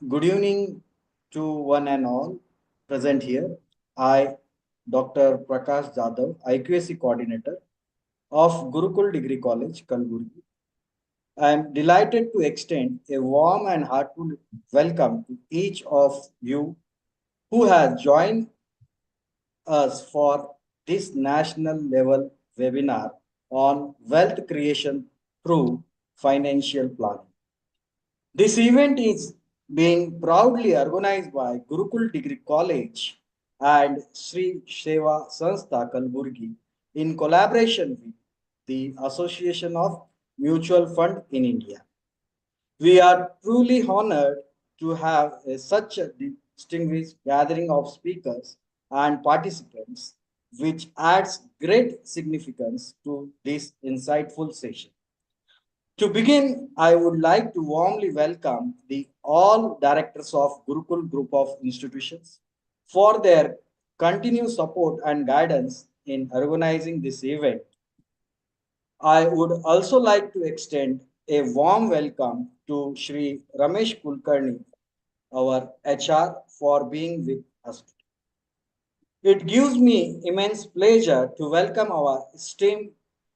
Good evening to one and all present here. I, Dr. Prakash Jadhav, IQAC Coordinator of Gurukul Degree College, Kalaburagi. I am delighted to extend a warm and heartful welcome to each of you who has joined us for this national level webinar on wealth creation through financial planning. This event is being proudly organized by Gurukul Degree College and Shree Seva Sanstha Kalaburagi in collaboration with the Association of Mutual Fund in India. We are truly honored to have such a distinguished gathering of speakers and participants, which adds great significance to this insightful session. To begin, I would like to warmly welcome the all directors of Gurukul Group of Institutions for their continued support and guidance in organizing this event. I would also like to extend a warm welcome to Shri Ramesh Kulkarni, our HR, for being with us. It gives me immense pleasure to welcome our esteemed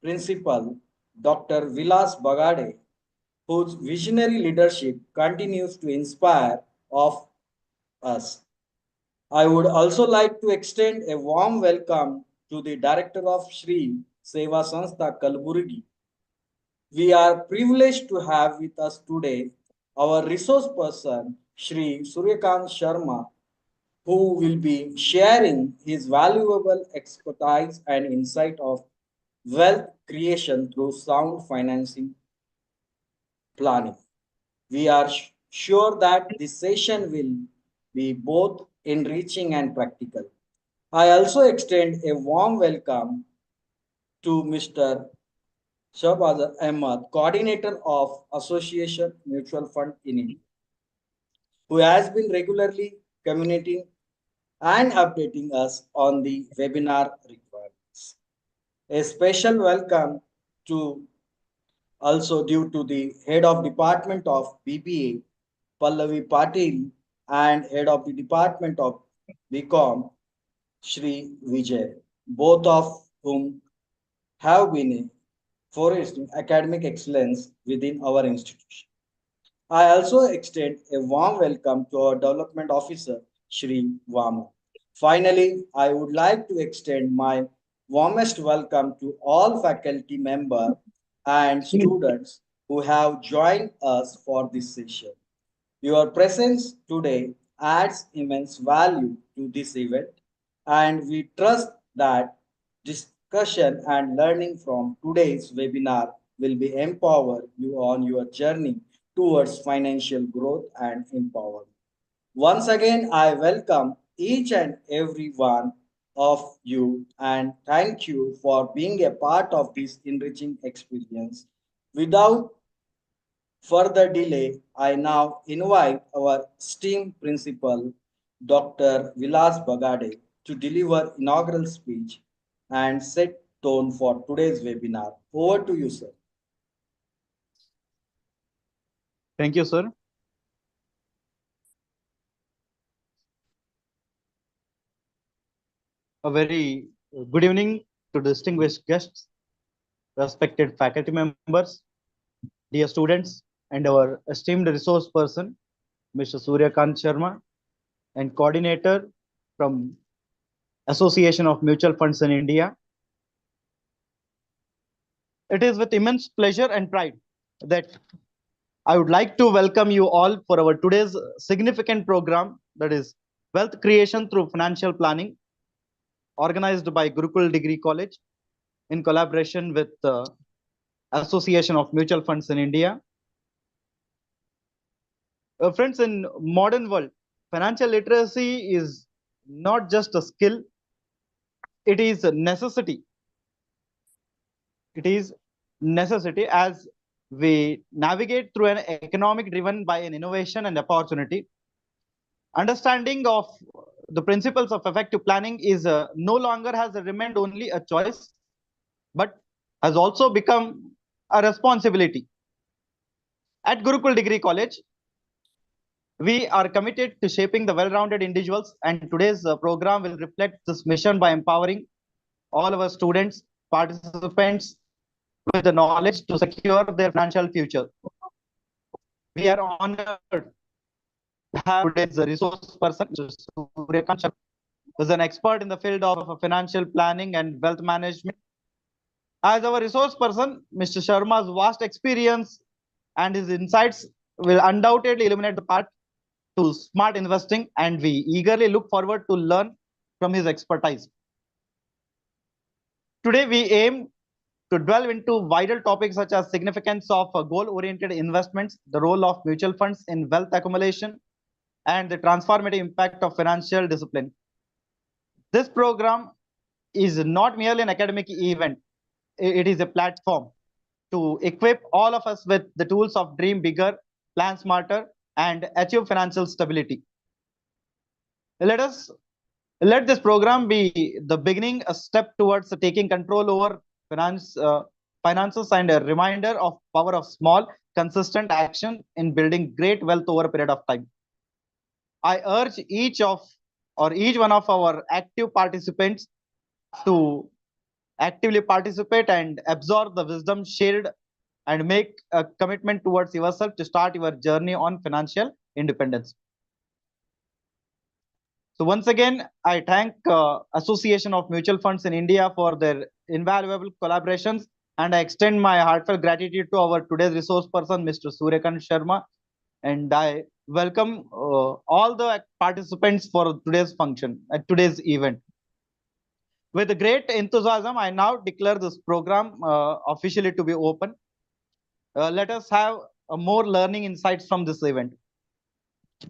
principal, Dr. Vilas Bagade, whose visionary leadership continues to inspire of us. I would also like to extend a warm welcome to the director of Shree Seva Sanstha Kalaburagi. We are privileged to have with us today our resource person, Shri Suryakant Sharma, who will be sharing his valuable expertise and insight of wealth creation through sound financing planning. We are sure that this session will be both enriching and practical. I also extend a warm welcome to Mr. Shahbaz Ahmad, coordinator of Association Mutual Fund in India, who has been regularly communicating and updating us on the webinar requirements. A special welcome to also due to the head of department of BBA, Pallavi Patil, and head of the department of BCom, Shri Vijay, both of whom have been foresting academic excellence within our institution. I also extend a warm welcome to our development officer, Shri Vama. Finally, I would like to extend my warmest welcome to all faculty members and students who have joined us for this session. Your presence today adds immense value to this event, and we trust that discussion and learning from today's webinar will be empower you on your journey towards financial growth and empowerment. Once again, I welcome each and every one of you and thank you for being a part of this enriching experience. Without further delay, I now invite our esteemed principal, Dr. Vilas Bagade, to deliver inaugural speech and set tone for today's webinar. Over to you, sir. Thank you, sir. A very good evening to distinguished guests, respected faculty members, dear students, and our esteemed resource person, Mr. Suryakant Sharma, and coordinator from Association of Mutual Funds in India. It is with immense pleasure and pride that I would like to welcome you all for our today's significant program, that is Wealth Creation through Financial Planning, organized by Gurukul Degree College in collaboration with Association of Mutual Funds in India. Friends, in modern world, financial literacy is not just a skill, it is a necessity. It is necessity as we navigate through an economic driven by an innovation and opportunity. Understanding of the principles of effective planning is no longer has remained only a choice, but has also become a responsibility. At Gurukul Degree College, We are committed to shaping the well-rounded individuals, and today's program will reflect this mission by empowering all our students, participants with the knowledge to secure their financial future. We are honored to have today's resource person, Mr. Suryakant Sharma, who is an expert in the field of financial planning and wealth management. As our resource person, Mr. Sharma's vast experience and his insights will undoubtedly illuminate the path to smart investing, and we eagerly look forward to learn from his expertise. Today, we aim to delve into vital topics such as significance of goal-oriented investments, the role of mutual funds in wealth accumulation, and the transformative impact of financial discipline. This program is not merely an academic event, it is a platform to equip all of us with the tools of dream bigger, plan smarter, and achieve financial stability. Let us let this program be the beginning, a step towards taking control over finances, and a reminder of power of small, consistent action in building great wealth over a period of time. I urge each one of our active participants to actively participate and absorb the wisdom shared and make a commitment towards yourself to start your journey on financial independence. So once again, I thank Association of Mutual Funds in India for their invaluable collaborations, and I extend my heartfelt gratitude to our today's resource person, Mr. Suryakant Sharma, and I welcome all the participants for today's function at today's event. With great enthusiasm, I now declare this program officially to be open. Let us have more learning insights from this event.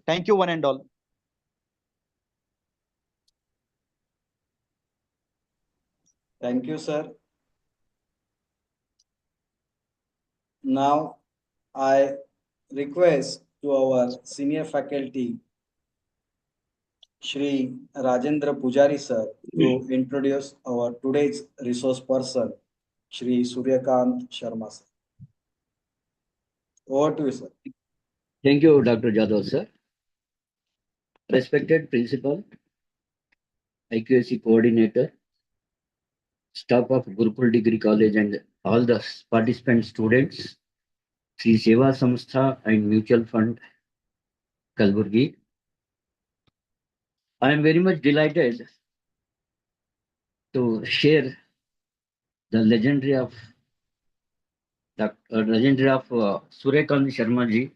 Thank you, one and all. Thank you, sir. Now, I request to our senior faculty, Shri Rajendra Pujari sir, to introduce our today's resource person, Shri Suryakant Sharma sir. Over to you, sir. Thank you, Dr. Jadhav, sir. Respected principal, IQAC coordinator, staff of Gurukul Degree College, and all the participant students, Sri Seva Sanstha and Mutual Fund, Kalaburagi. I am very much delighted to share the legendary of Suryakant Sharma ji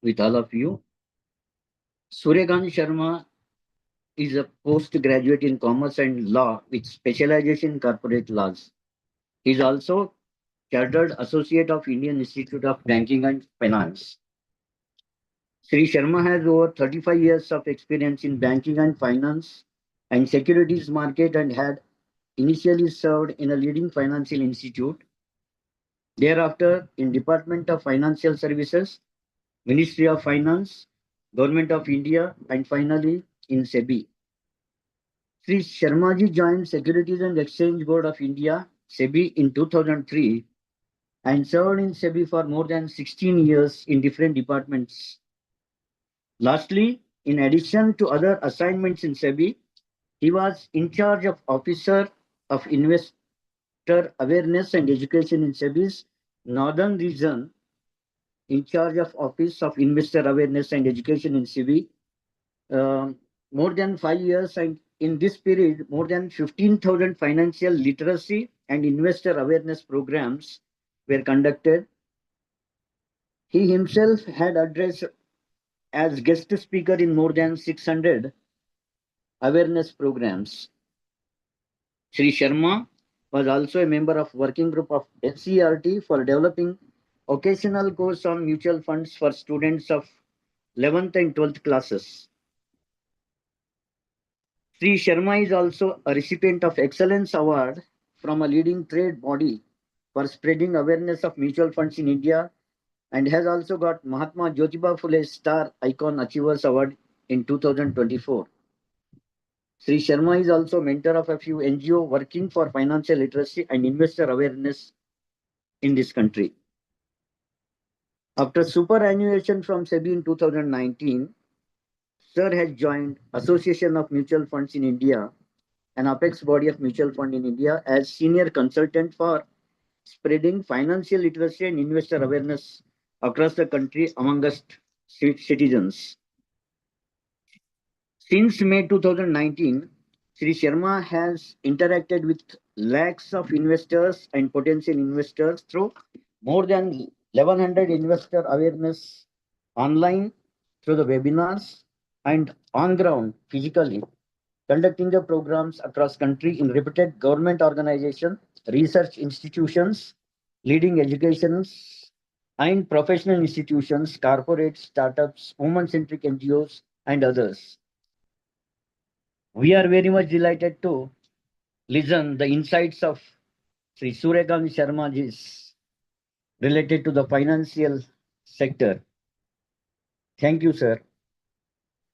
with all of you. Suryakant Sharma is a postgraduate in commerce and law with specialization in corporate laws. He is also Chartered Associate of Indian Institute of Banking and Finance. Sri Sharma has over 35 years of experience in banking and finance and securities market, and had initially served in a leading financial institute, thereafter in Department of Financial Services, Ministry of Finance, Government of India, and finally in SEBI. Sri Sharma ji joined Securities and Exchange Board of India, SEBI, in 2003 and served in SEBI for more than 16 years in different departments. Lastly, in addition to other assignments in SEBI, he was in charge of Officer of Investor Awareness and Education in SEBI's Northern Region, in charge of Office of Investor Awareness and Education in SEBI, more than 5 years, and in this period, more than 15,000 financial literacy and investor awareness programs were conducted. He himself had addressed as guest speaker in more than 600 awareness programs. Sri Sharma was also a member of working group of NCERT for developing occasional course on mutual funds for students of 11th and 12th classes. Sri Sharma is also a recipient of Excellence Award from a leading trade body for spreading awareness of mutual funds in India, and has also got Mahatma Jyotiba Phule Star Icon Achievers Award in 2024. Sri Sharma is also mentor of a few NGO working for financial literacy and investor awareness in this country. After superannuation from SEBI in 2019, Sir has joined Association of Mutual Funds in India, an apex body of mutual fund in India, as senior consultant for spreading financial literacy and investor awareness across the country amongst citizens. Since May 2019, Sri Sharma has interacted with lakhs of investors and potential investors through more than 1100 investor awareness online through the webinars and on ground physically, conducting the programs across country in reputed government organizations, research institutions, leading educations and professional institutions, corporate startups, women-centric NGOs, and others. We are very much delighted to listen the insights of Sri Suryakant Sharmaji's related to the financial sector. Thank you, sir.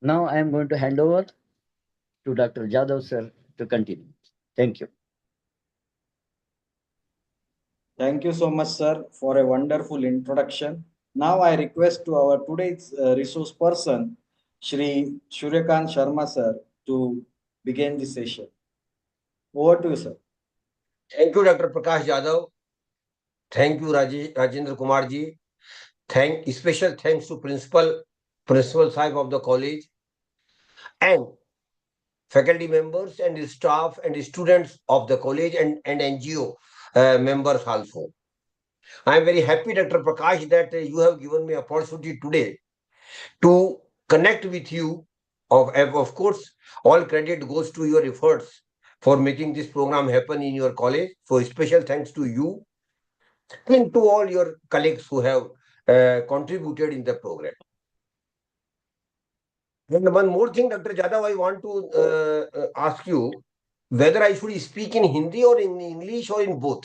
Now I am going to hand over to Dr. Jadhav, sir, to continue. Thank you. Thank you so much, sir, for a wonderful introduction. Now I request to our today's resource person, Shri Suryakant Sharma, sir, to begin the session. Over to you, sir. Thank you, Dr. Prakash Yadav. Thank you, Rajendra Kumar ji. Special thanks to Principal Sahib of the college, and faculty members and staff and students of the college and NGO members also. I am very happy, Dr. Prakash, that you have given me opportunity today to connect with you. Of course, all credit goes to your efforts for making this program happen in your college. So special thanks to you and to all your colleagues who have contributed in the program. And one more thing, Dr. Jadhav, I want to ask you whether I should speak in Hindi or in English or in both.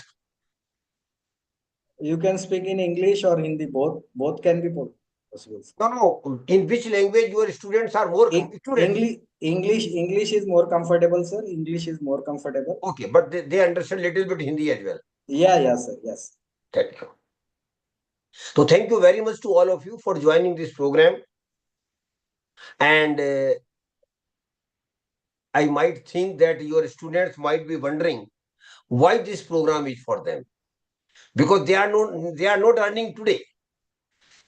You can speak in English or Hindi, both. Both can be possible. No. In which language your students are more students? English is more comfortable, sir. English is more comfortable. Okay, but they understand little bit Hindi as well. Yeah, sir. Yes. Thank you. So thank you very much to all of you for joining this program. And I might think that your students might be wondering why this program is for them, because they are not earning today.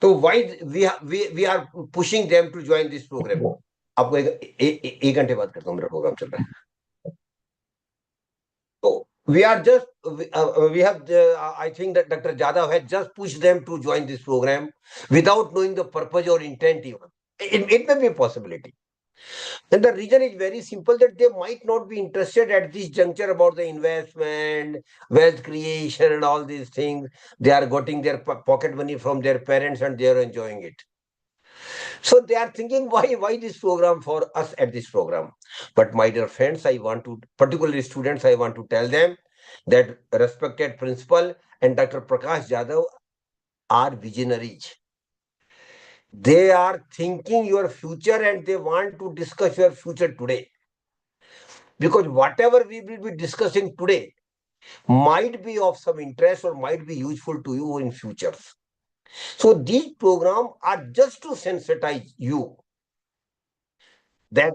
So why we are pushing them to join this program? आपको एक घंटे बाद करता हूँ, मेरा programme चल रहा है. So we have I think that Dr. Jadhav had just pushed them to join this program without knowing the purpose or intent even. It may be a possibility. And the reason is very simple, that they might not be interested at this juncture about the investment, wealth creation and all these things. They are getting their pocket money from their parents and they are enjoying it. So they are thinking, why this program for us at this program? But my dear friends, particularly students, I want to tell them that respected principal and Dr. Prakash Jadhav are visionaries. They are thinking your future and they want to discuss your future today. Because whatever we will be discussing today might be of some interest or might be useful to you in future. So these programs are just to sensitize you that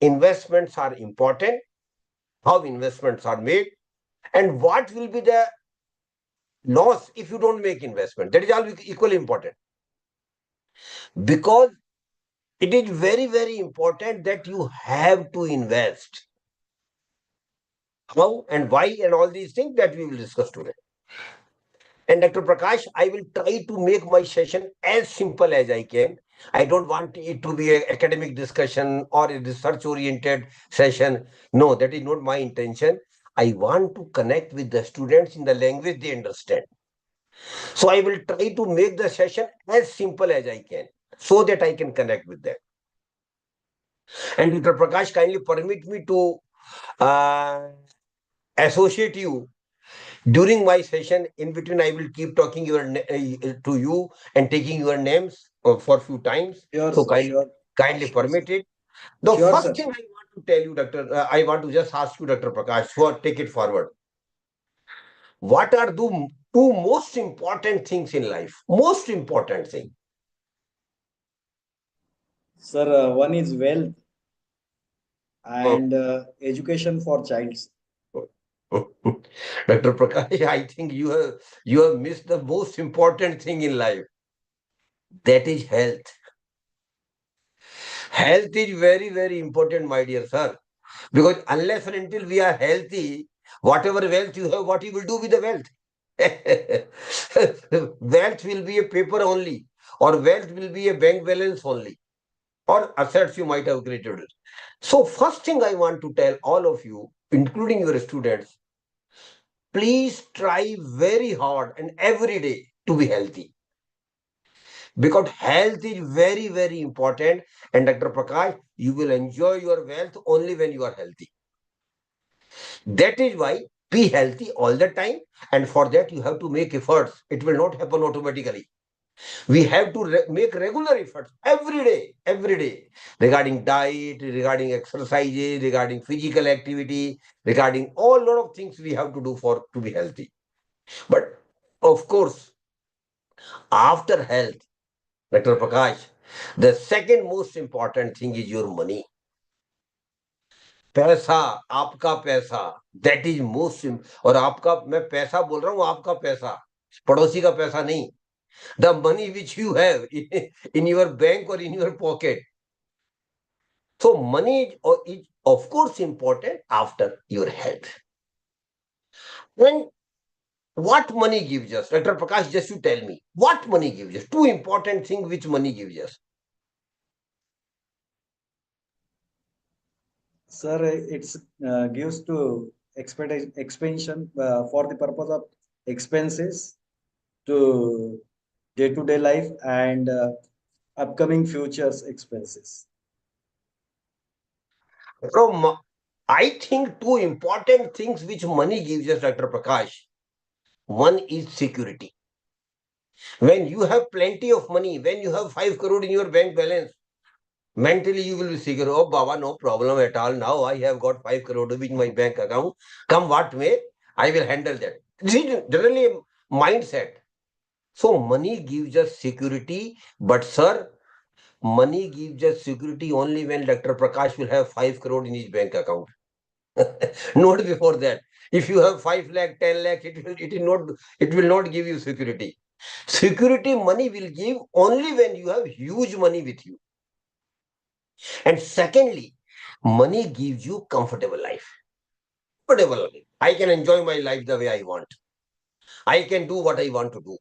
investments are important, how investments are made, and what will be the loss if you don't make investment. That is all equally important. Because it is very, very important that you have to invest. How and why and all these things that we will discuss today. And Dr. Prakash, I will try to make my session as simple as I can. I don't want it to be an academic discussion or a research-oriented session. No, that is not my intention. I want to connect with the students in the language they understand. So I will try to make the session as simple as I can so that I can connect with them. And Dr. Prakash, kindly permit me to associate you during my session. In between, I will keep talking to you and taking your names for a few times. Sure, so sir, kindly sure, permit sir. it. The Sure, first sir. thing I want to tell you, Doctor, I want to just ask you, Dr. Prakash, take it forward. What are two most important things in life. Most important thing. Sir, one is wealth and education for childs. Dr. Prakash, I think you have missed the most important thing in life. That is health. Health is very, very important, my dear sir. Because unless and until we are healthy, whatever wealth you have, what you will do with the wealth? Wealth will be a paper only, or wealth will be a bank balance only, or assets you might have created. So, first thing I want to tell all of you, including your students, please try very hard and every day to be healthy. Because health is very, very important. And Dr. Prakash, you will enjoy your wealth only when you are healthy. That is why be healthy all the time. And for that, you have to make efforts. It will not happen automatically. We have to make regular efforts every day, regarding diet, regarding exercises, regarding physical activity, regarding all lot of things we have to do for to be healthy. But of course, after health, Dr. Prakash, the second most important thing is your money. पैसा, आपका पैसा, that is most, और आपका, मैं पैसा बोल रहा हूं, आपका पैसा, पड़ोसी का पैसा नहीं. The money which you have in your bank और in your pocket. So money is of course important after your health. Then what money gives us? Dr. Prakash, just you tell me, what money gives us? Two important things which money gives us. Sir, it's gives to expansion for the purpose of expenses to day-to-day life and upcoming futures expenses. From I think two important things which money gives us, Dr. Prakash. One is security. When you have plenty of money, when you have 5 crore in your bank balance, mentally you will be secure. Oh, Baba, no problem at all. Now I have got 5 crore in my bank account. Come what may, I will handle that. This is generally a mindset. So money gives us security, but sir, money gives us security only when Dr. Prakash will have 5 crore in his bank account. Not before that. If you have 5 lakh, 10 lakh, it will not give you security. Security money will give only when you have huge money with you. And secondly, money gives you comfortable life. Comfortable life. I can enjoy my life the way I want. I can do what I want to do.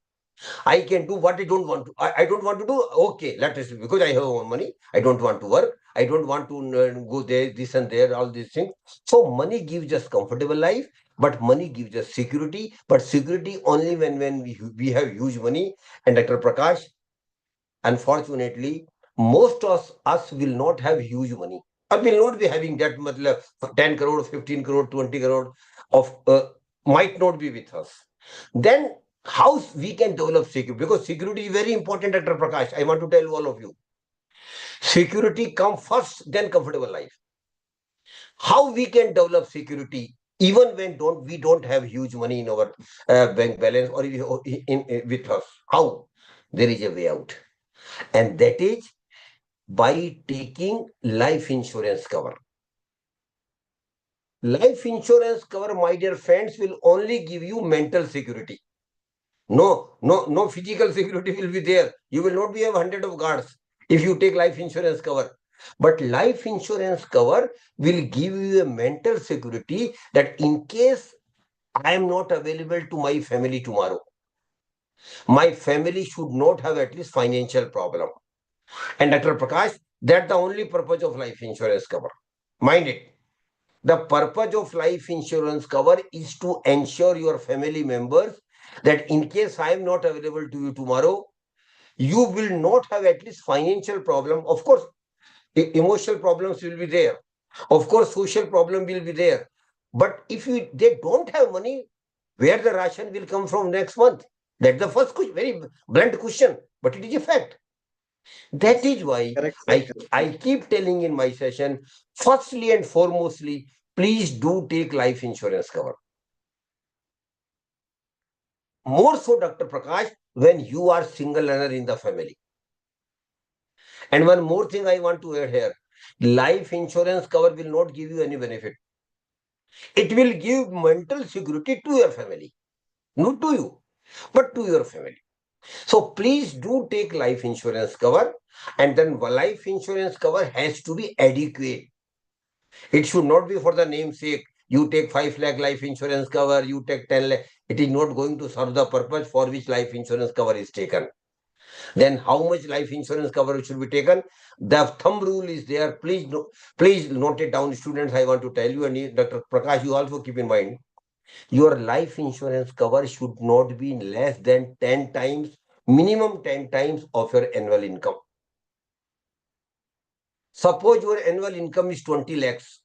I can do what I don't want to. I don't want to do. Okay, let us, because I have money. I don't want to work. I don't want to go there, this and there, all these things. So money gives us comfortable life, but money gives us security. But security only when we have huge money. And Dr. Prakash, unfortunately, most of us will not have huge money. Or will not be having that much, 10 crore, 15 crore, 20 crore of might not be with us. Then how we can develop security? Because security is very important, Dr. Prakash. I want to tell all of you. Security comes first, then comfortable life. How we can develop security even when we don't have huge money in our bank balance or with us? How? There is a way out. And that is by taking life insurance cover. Life insurance cover, my dear friends, will only give you mental security. No physical security will be there. You will not be have 100 of guards if you take life insurance cover. But life insurance cover will give you a mental security that in case I am not available to my family tomorrow, my family should not have at least financial problem. And Dr. Prakash, that's the only purpose of life insurance cover. Mind it. The purpose of life insurance cover is to ensure your family members that in case I am not available to you tomorrow, you will not have at least financial problem. Of course, emotional problems will be there. Of course, social problem will be there. But if they don't have money, where the ration will come from next month? That's the first question, very blunt question, but it is a fact. That is why Correct, sir. Correct. I keep telling in my session, firstly and foremostly, please do take life insurance cover. more so, Dr. Prakash, when you are single earner in the family. And one more thing I want to add here, life insurance cover will not give you any benefit. It will give mental security to your family, not to you, but to your family. So please do take life insurance cover, and then life insurance cover has to be adequate. It should not be for the namesake. You take 5 lakh life insurance cover, you take 10 lakh. It is not going to serve the purpose for which life insurance cover is taken. Then how much life insurance cover should be taken? The thumb rule is there. Please note it down, students. I want to tell you, and Dr. Prakash, you also keep in mind, your life insurance cover should not be less than 10 times, minimum 10 times of your annual income. Suppose your annual income is 20 lakhs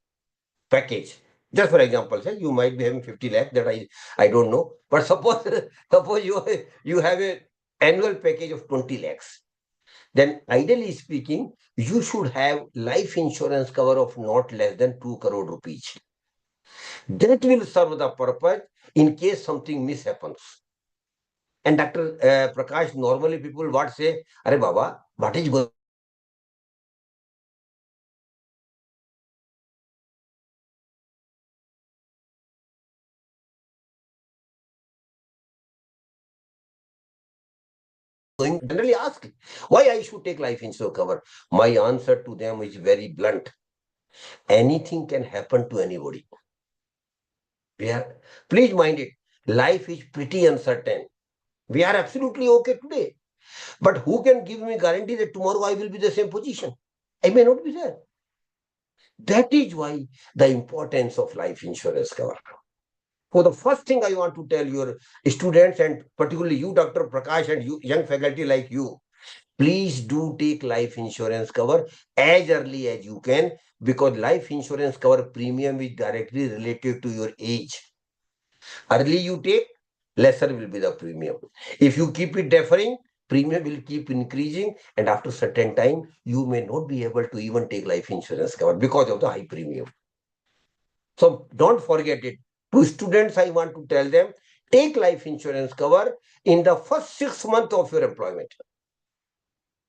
package. Just for example, say you might be having 50 lakh, that I don't know. But suppose you have a annual package of 20 lakhs. Then ideally speaking, you should have life insurance cover of not less than 2 crore rupees. That will serve the purpose in case something mishappens. And Dr. Prakash, normally people what say, Are Baba, what is going generally ask, why I should take life insurance cover? My answer to them is very blunt. Anything can happen to anybody. Yeah. Please mind it. Life is pretty uncertain. We are absolutely okay today. But who can give me guarantee that tomorrow I will be the same position? I may not be there. That is why the importance of life insurance cover. So the first thing I want to tell your students, and particularly you, Dr. Prakash, and you young faculty like you, please do take life insurance cover as early as you can, because life insurance cover premium is directly related to your age. Early you take, lesser will be the premium. If you keep it deferring, premium will keep increasing, and after certain time, you may not be able to even take life insurance cover because of the high premium. So don't forget it. To students, I want to tell them, take life insurance cover in the first 6 months of your employment.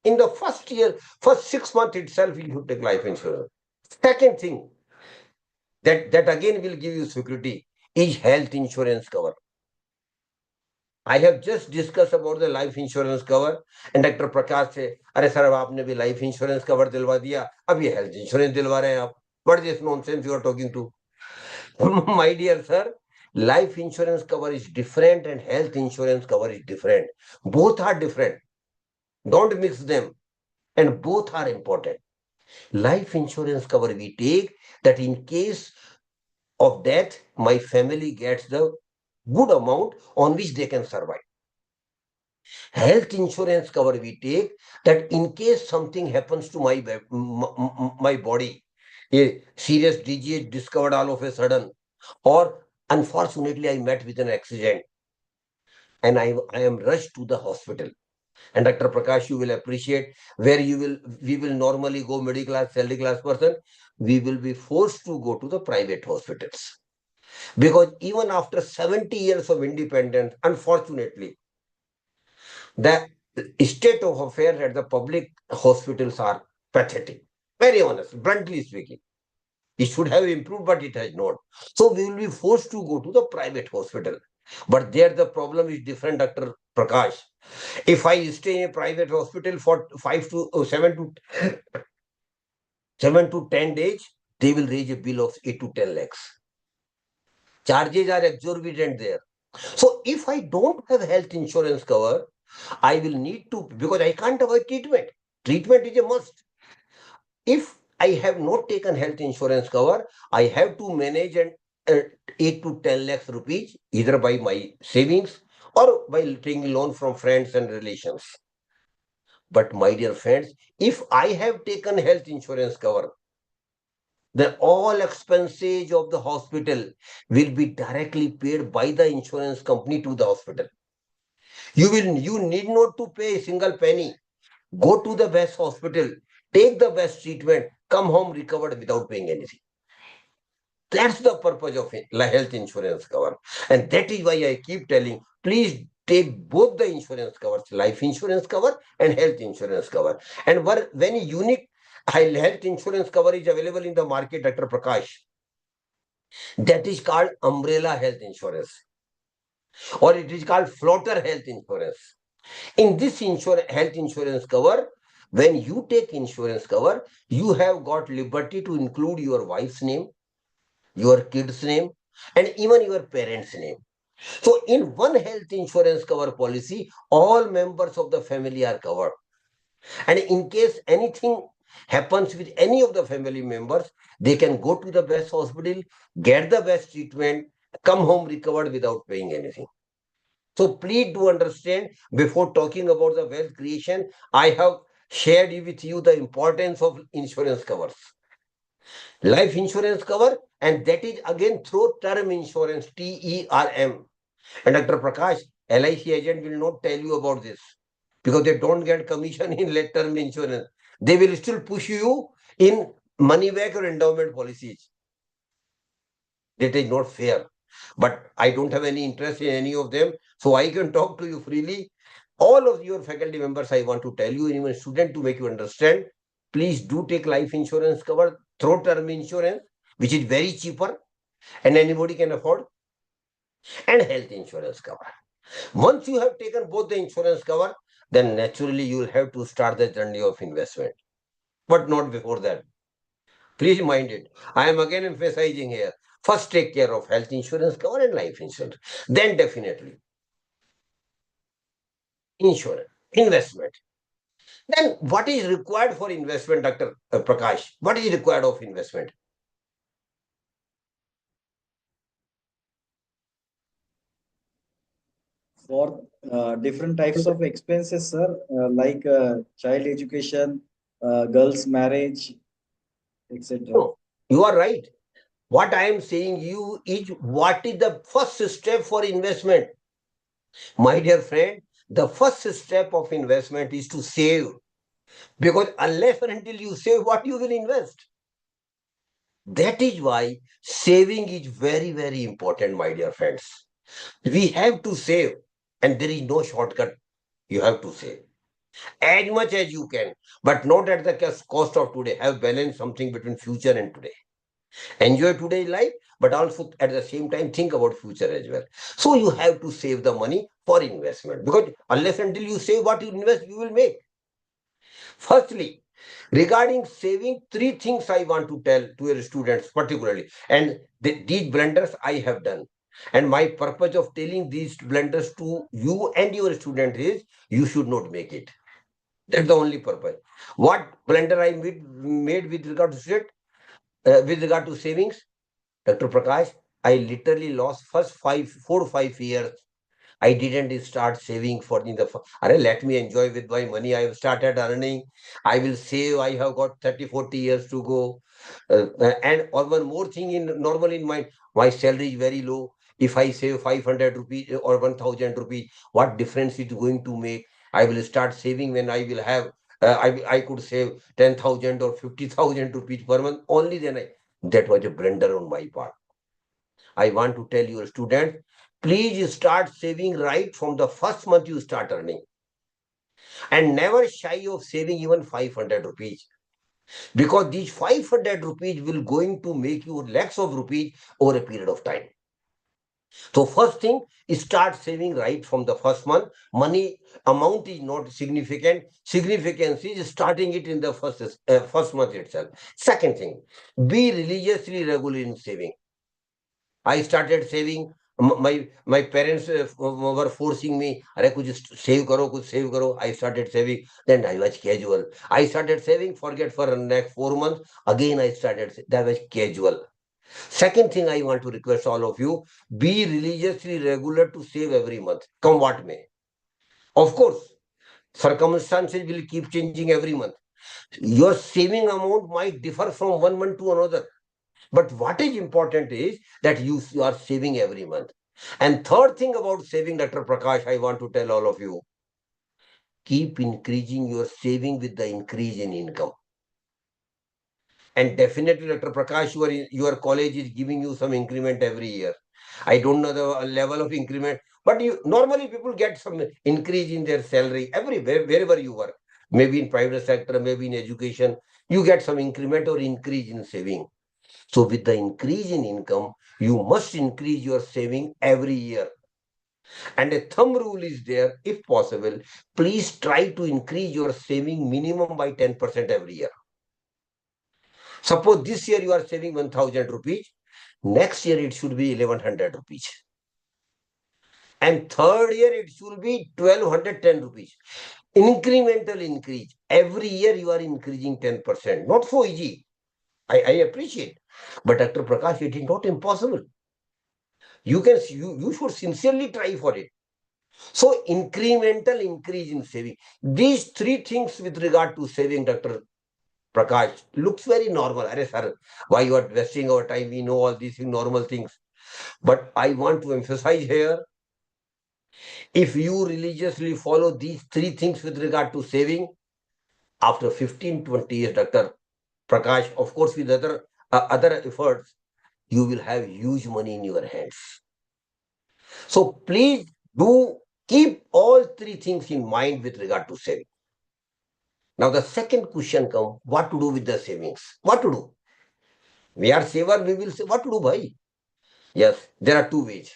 In the first year, first 6 months itself, you should take life insurance. Second thing, that again will give you security, is health insurance cover. I have just discussed about the life insurance cover, and Dr. Prakash से, अरे sir अब आपने भी life insurance cover दिलवा दिया, अब ये health insurance दिलवा रहे हैं आप. What is this nonsense you are talking to? My dear sir, life insurance cover is different and health insurance cover is different. Both are different. Don't mix them. And both are important. Life insurance cover we take that in case of death, my family gets the good amount on which they can survive. Health insurance cover we take that in case something happens to my body, a serious disease discovered all of a sudden, or unfortunately I met with an accident and I am rushed to the hospital. And Dr. Prakash, you will appreciate where we will normally go middle class, salary class person, we will be forced to go to the private hospitals. Because even after 70 years of independence, unfortunately, the state of affairs at the public hospitals are pathetic. Very honest, bluntly speaking. It should have improved, but it has not. So we will be forced to go to the private hospital. But there the problem is different, Dr. Prakash. If I stay in a private hospital for 7 to 10 days, they will raise a bill of 8 to 10 lakhs. Charges are exorbitant there. So if I don't have health insurance cover, I will need to, because I can't avoid treatment. Treatment is a must. If I have not taken health insurance cover, I have to manage an 8 to 10 lakhs rupees either by my savings or by taking loan from friends and relations. But my dear friends, if I have taken health insurance cover, then all expenses of the hospital will be directly paid by the insurance company to the hospital. You need not to pay a single penny. Go to the best hospital, take the best treatment, come home recovered without paying anything. That's the purpose of health insurance cover. And that is why I keep telling, please take both the insurance covers, life insurance cover and health insurance cover. And one very unique health insurance cover is available in the market, Dr. Prakash. That is called umbrella health insurance, or it is called floater health insurance. In this health insurance cover, when you take insurance cover, you have got liberty to include your wife's name, your kid's name, and even your parents' name. So, in one health insurance cover policy, all members of the family are covered. And in case anything happens with any of the family members, they can go to the best hospital, get the best treatment, come home recovered without paying anything. So please do understand, before talking about the wealth creation, I have shared with you the importance of insurance covers. Life insurance cover, and that is again through term insurance, TERM. And Dr. Prakash, LIC agent will not tell you about this because they don't get commission in term insurance. They will still push you in money back or endowment policies. That is not fair. But I don't have any interest in any of them, so I can talk to you freely. All of your faculty members, I want to tell you, even student, to make you understand, please do take life insurance cover through term insurance, which is very cheaper and anybody can afford, and health insurance cover. Once you have taken both the insurance cover, then naturally you will have to start the journey of investment, but not before that. Please mind it. I am again emphasizing here. First, take care of health insurance cover and life insurance. Then definitely insurance, investment. Then what is required for investment, Dr. Prakash? What is required of investment? For different types of expenses, sir, like child education, girls' marriage, etc. No, you are right. What I am saying you is, what is the first step for investment? My dear friend, the first step of investment is to save. Because unless and until you save, what you will invest? That is why saving is very, very important, my dear friends. We have to save, and there is no shortcut. You have to save as much as you can, but not at the cost of today. Have balance something between future and today. Enjoy today's life, but also at the same time think about future as well. So you have to save the money for investment, because unless until you save what you invest, you will make. Firstly, regarding saving, three things I want to tell to your students particularly, and these blunders I have done. And my purpose of telling these blunders to you and your student is, you should not make it. That's the only purpose. What blunder I made with regard to with regard to savings, Dr. Prakash, I literally lost first 4 or 5 years. I didn't start saving for in the. Let me enjoy with my money. I have started earning. I will save. I have got 30, 40 years to go. And or one more thing in normal in my salary is very low. If I save 500 rupees or 1000 rupees, what difference it is going to make? I will start saving when I will have. I could save 10,000 or 50,000 rupees per month. Only then that was a blunder on my part. I want to tell your students, please start saving right from the first month you start earning. And never shy of saving even 500 rupees. Because these 500 rupees will going to make you lakhs of rupees over a period of time. So first thing is start saving right from the first month. Money amount is not significant. Significance is starting it in the first month itself. Second thing, be religiously regular in saving. I started saving. My parents were forcing me. अरे कुछ save करो, कुछ save करो. I started saving. Then I was casual. I started saving. Forget for the next 4 months. Again I started. That was casual. Second thing I want to request all of you: be religiously regular to save every month. Come what may. Of course, circumstances will keep changing every month. Your saving amount might differ from one month to another. But what is important is that you are saving every month. And third thing about saving, Dr. Prakash, I want to tell all of you, keep increasing your saving with the increase in income. And definitely, Dr. Prakash, your college is giving you some increment every year. I don't know the level of increment, But you normally people get some increase in their salary everywhere, wherever you work. Maybe in private sector, maybe in education, you get some increment or increase in saving. So with the increase in income, you must increase your saving every year. And a thumb rule is there, if possible, please try to increase your saving minimum by 10% every year. Suppose this year you are saving 1000 rupees, next year it should be 1100 rupees. And third year it should be 1210 rupees. Incremental increase. Every year you are increasing 10%. Not so easy. I appreciate. But Dr. Prakash, it is not impossible. You should sincerely try for it. So incremental increase in saving. These three things with regard to saving, Dr. Prakash, looks very normal. Arey sir, why you are wasting our time? We know all these normal things. But I want to emphasize here, if you religiously follow these three things with regard to saving, after 15, 20 years, Dr. Prakash, of course, with other efforts, you will have huge money in your hands. So please do keep all three things in mind with regard to saving. Now the second question comes, what to do with the savings? What to do? We are saver, we will say, what to do, bhai? Yes, there are two ways.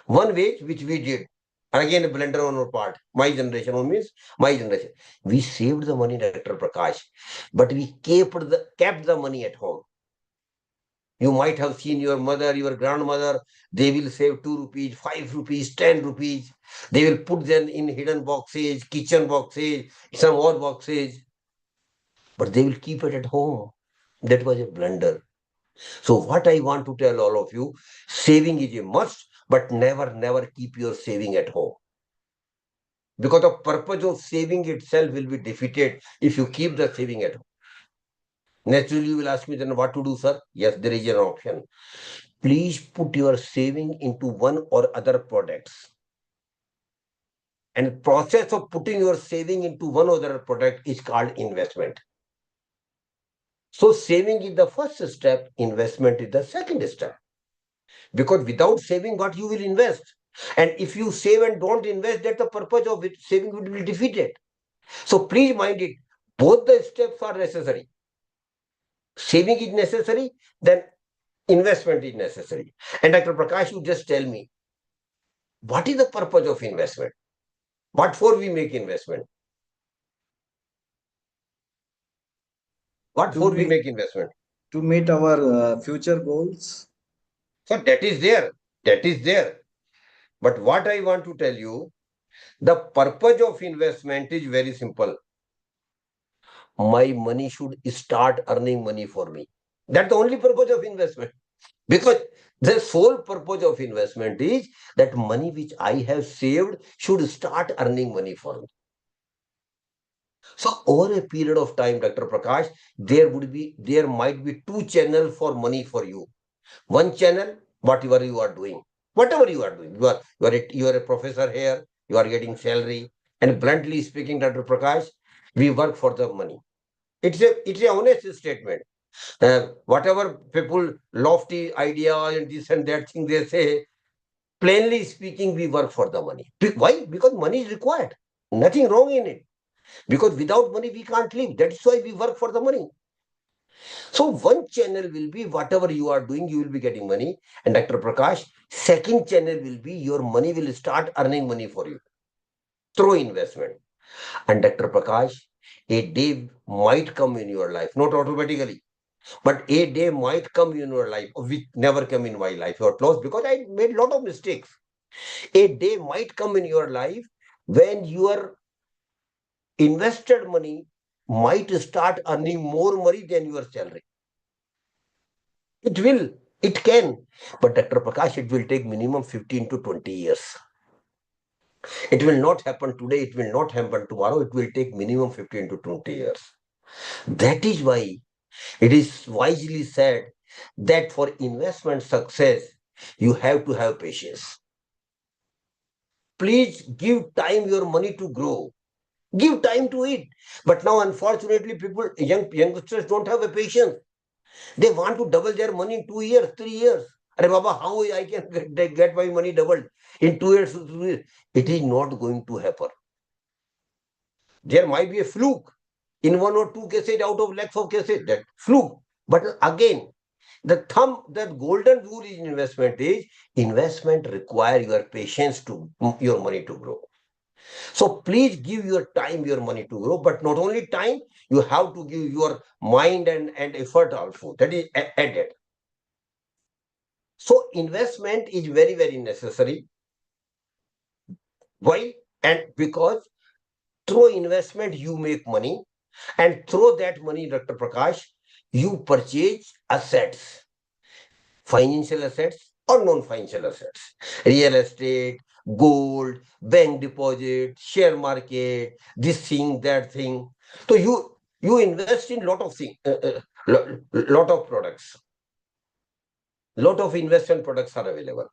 One way, which we did, and again a blunder on our part, my generation, means my generation. We saved the money, Dr. Prakash, but we kept the money at home. You might have seen your mother, your grandmother, they will save 2 rupees, 5 rupees, 10 rupees. They will put them in hidden boxes, kitchen boxes, some more boxes, but they will keep it at home. That was a blunder. So what I want to tell all of you, saving is a must, but never keep your saving at home. Because the purpose of saving itself will be defeated if you keep the saving at home. Naturally, you will ask me then what to do, sir? Yes, there is an option. Please put your saving into one or other products. And process of putting your saving into one or other product is called investment. So saving is the first step, investment is the second step. Because without saving, what you will invest? And if you save and don't invest, that the purpose of it, saving will be defeated. So please mind it, both the steps are necessary. Saving is necessary, then investment is necessary. And Dr. Prakash, you just tell me, what is the purpose of investment? What for we make investment? What for we make investment? To meet our future goals. So that is there. That is there. But what I want to tell you, the purpose of investment is very simple. My money should start earning money for me. That's the only purpose of investment. Because the sole purpose of investment is that money which I have saved should start earning money for me. So over a period of time, Dr. Prakash, there might be two channels for money for you. One channel, whatever you are doing. Whatever you are doing. You are a professor here, you are getting salary. And bluntly speaking, Dr. Prakash, we work for the money. It's a honest statement. Whatever people lofty idea and this and that thing they say, plainly speaking, we work for the money. Why? Because money is required. Nothing wrong in it. Because without money, we can't live. That's why we work for the money. So one channel will be whatever you are doing, you will be getting money. And Dr. Prakash, second channel will be your money will start earning money for you through investment. And Dr. Prakash, a day might come in your life, not automatically, but a day might come in your life, which never come in my life or close, because I made a lot of mistakes. A day might come in your life when your invested money might start earning more money than your salary. It will, it can, but Dr. Prakash, it will take minimum 15 to 20 years. It will not happen today, it will not happen tomorrow, it will take minimum 15 to 20 years. That is why it is wisely said that for investment success, you have to have patience. Please give time your money to grow. Give time to it. But now, unfortunately, youngsters don't have a patience. They want to double their money in 2 years, 3 years. Arey Baba, how I can get my money doubled? in 2 years, it is not going to happen. There might be a fluke in 1 or 2 cases out of lakhs of cases, that fluke. But again, the golden rule in investment is investment require your patience to your money to grow. So please give your time, your money to grow, but not only time, you have to give your mind and effort also. That is added. So investment is very, very necessary. Why? And because through investment you make money, and through that money, Dr. Prakash, you purchase assets, financial assets or non-financial assets, real estate, gold, bank deposit, share market, this thing, that thing. So you invest in lot of things, lot of products. Lot of investment products are available.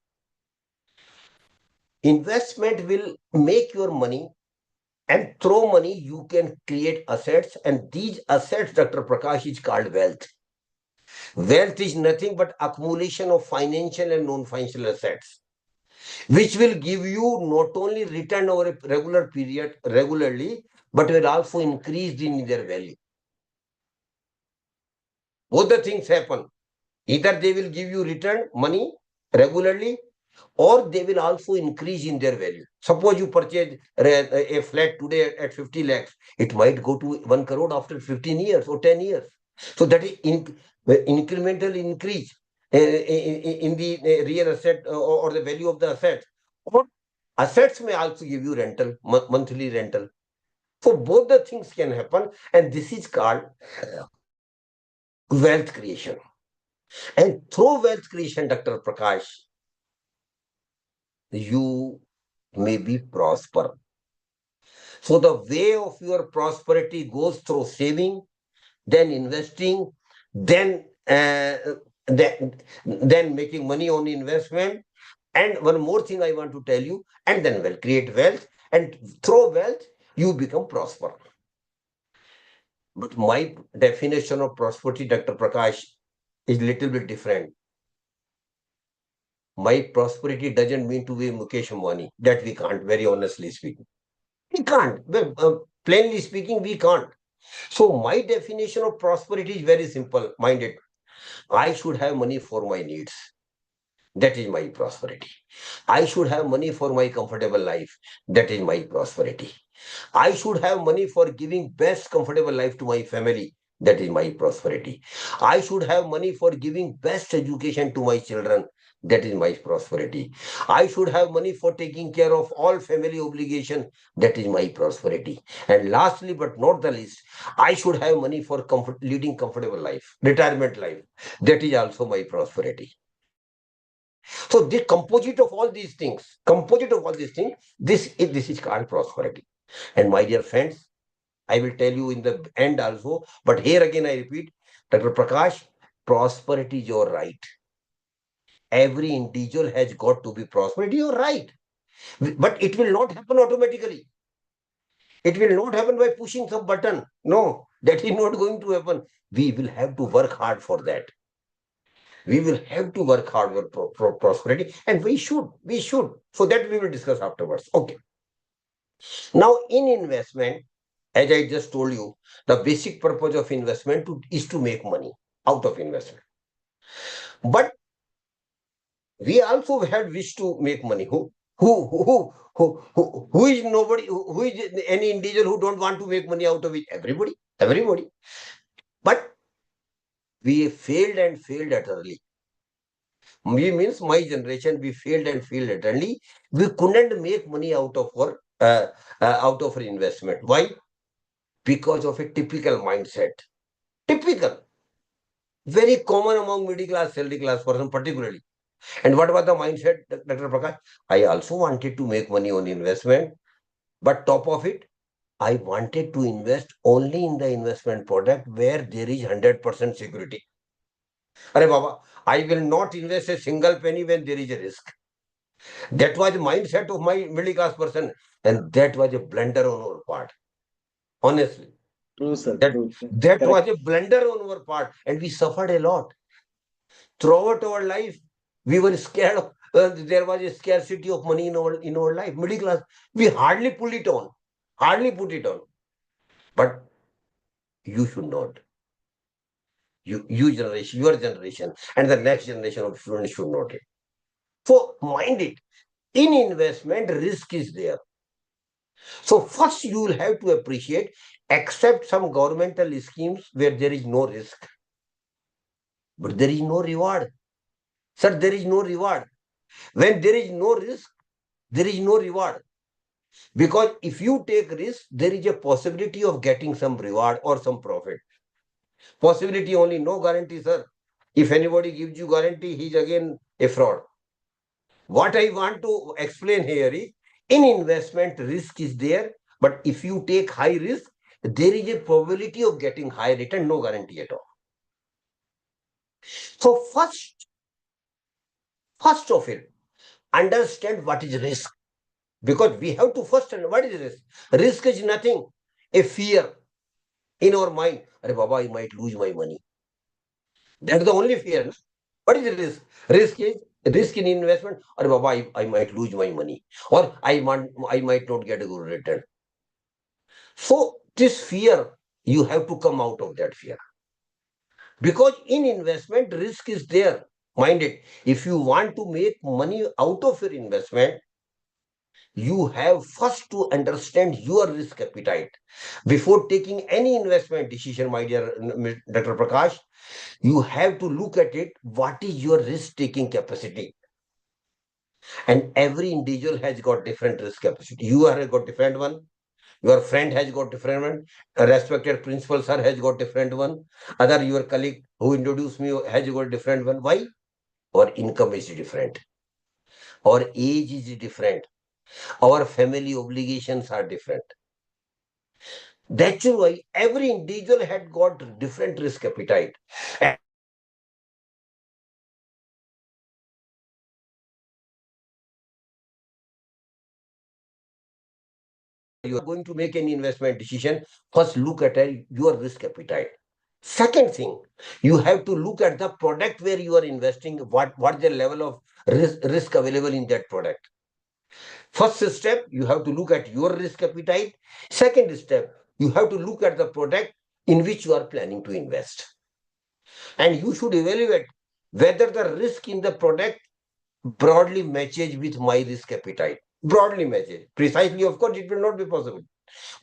Investment will make your money, and through money you can create assets, and these assets, Dr. Prakash, is called wealth. Wealth is nothing but accumulation of financial and non-financial assets, which will give you not only return over a regular period regularly, but will also increase in their value. Both the things happen. Either they will give you return money regularly, or they will also increase in their value. Suppose you purchase a flat today at 50 lakhs, it might go to 1 crore after 15 years or 10 years. So that is incremental increase in the real asset or the value of the asset. Or assets may also give you rental, monthly rental. So both the things can happen, and this is called wealth creation. And through wealth creation, Dr. Prakash, you may be prosper. So the way of your prosperity goes through saving, then investing, then then making money on investment. And one more thing I want to tell you, and then will create wealth, and through wealth you become prosper. But my definition of prosperity, Dr. Prakash, is little bit different. My prosperity doesn't mean to be Mukesh Ambani. That we can't, very honestly speaking. We can't. Plainly speaking, we can't. So my definition of prosperity is very simple minded. I should have money for my needs. That is my prosperity. I should have money for my comfortable life. That is my prosperity. I should have money for giving best comfortable life to my family. That is my prosperity. I should have money for giving best education to my children. That is my prosperity. I should have money for taking care of all family obligation. That is my prosperity. And lastly, but not the least, I should have money for leading comfortable life, retirement life. That is also my prosperity. So the composite of all these things, this is called prosperity. And my dear friends, I will tell you in the end also, but here again I repeat, Dr. Prakash, prosperity is your right. Every individual has got to be prosperity, you're right. But it will not happen automatically. It will not happen by pushing some button. No, that is not going to happen. We will have to work hard for that. We will have to work hard for prosperity, and we should. So that we will discuss afterwards. Okay. Now, in investment, as I just told you, the basic purpose of investment is to make money out of investment. But we also had wish to make money. Who is nobody? Who is any individual who don't want to make money out of it? Everybody. But we failed at early. We means my generation, we failed at early. We couldn't make money out of our investment. Why? Because of a typical mindset. Typical. Very common among middle class, salary class person particularly. And what was the mindset, Dr. Prakash? I also wanted to make money on investment, but top of it, I wanted to invest only in the investment product where there is 100% security. Arey Baba, I will not invest a single penny when there is a risk. That was the mindset of my middle class person, and that was a blunder on our part. Honestly. True, sir. That, True. that Correct. was a blunder on our part, and we suffered a lot. Throughout our life, we were scared of there was a scarcity of money in our life. Middle class, we hardly pull it on, hardly put it on. But you should not. You generation, your generation, and the next generation of students should not. So mind it. In investment, risk is there. So first you will have to appreciate, accept some governmental schemes where there is no risk, but there is no reward. Sir, there is no reward. When there is no risk, there is no reward. Because if you take risk, there is a possibility of getting some reward or some profit. Possibility only, no guarantee, sir. If anybody gives you guarantee, he is again a fraud. What I want to explain here is, in investment, risk is there, but if you take high risk, there is a probability of getting high return, no guarantee at all. So first of it, understand what is risk. Because we have to first understand what is risk. Risk is nothing, a fear in our mind. Arey Baba, I might lose my money. That's the only fear. What is risk? Risk in investment. Arey Baba, I might lose my money. Or I might not get a good return. So this fear, you have to come out of that fear. Because in investment, risk is there. Mind it. If you want to make money out of your investment, you have first to understand your risk appetite. Before taking any investment decision, my dear Dr. Prakash, you have to look at it. What is your risk-taking capacity? And every individual has got different risk capacity. You have got different one. Your friend has got different one. A respected principal sir has got different one. Other your colleague who introduced me has got different one. Why? Our income is different. Our age is different. Our family obligations are different. That's why every individual had got different risk appetite. And you are going to make any investment decision, first look at your risk appetite. Second thing, you have to look at the product where you are investing, what the level of risk available in that product. First step, you have to look at your risk appetite. Second step, you have to look at the product in which you are planning to invest. And you should evaluate whether the risk in the product broadly matches with my risk appetite. Broadly matches. Precisely, of course, it will not be possible.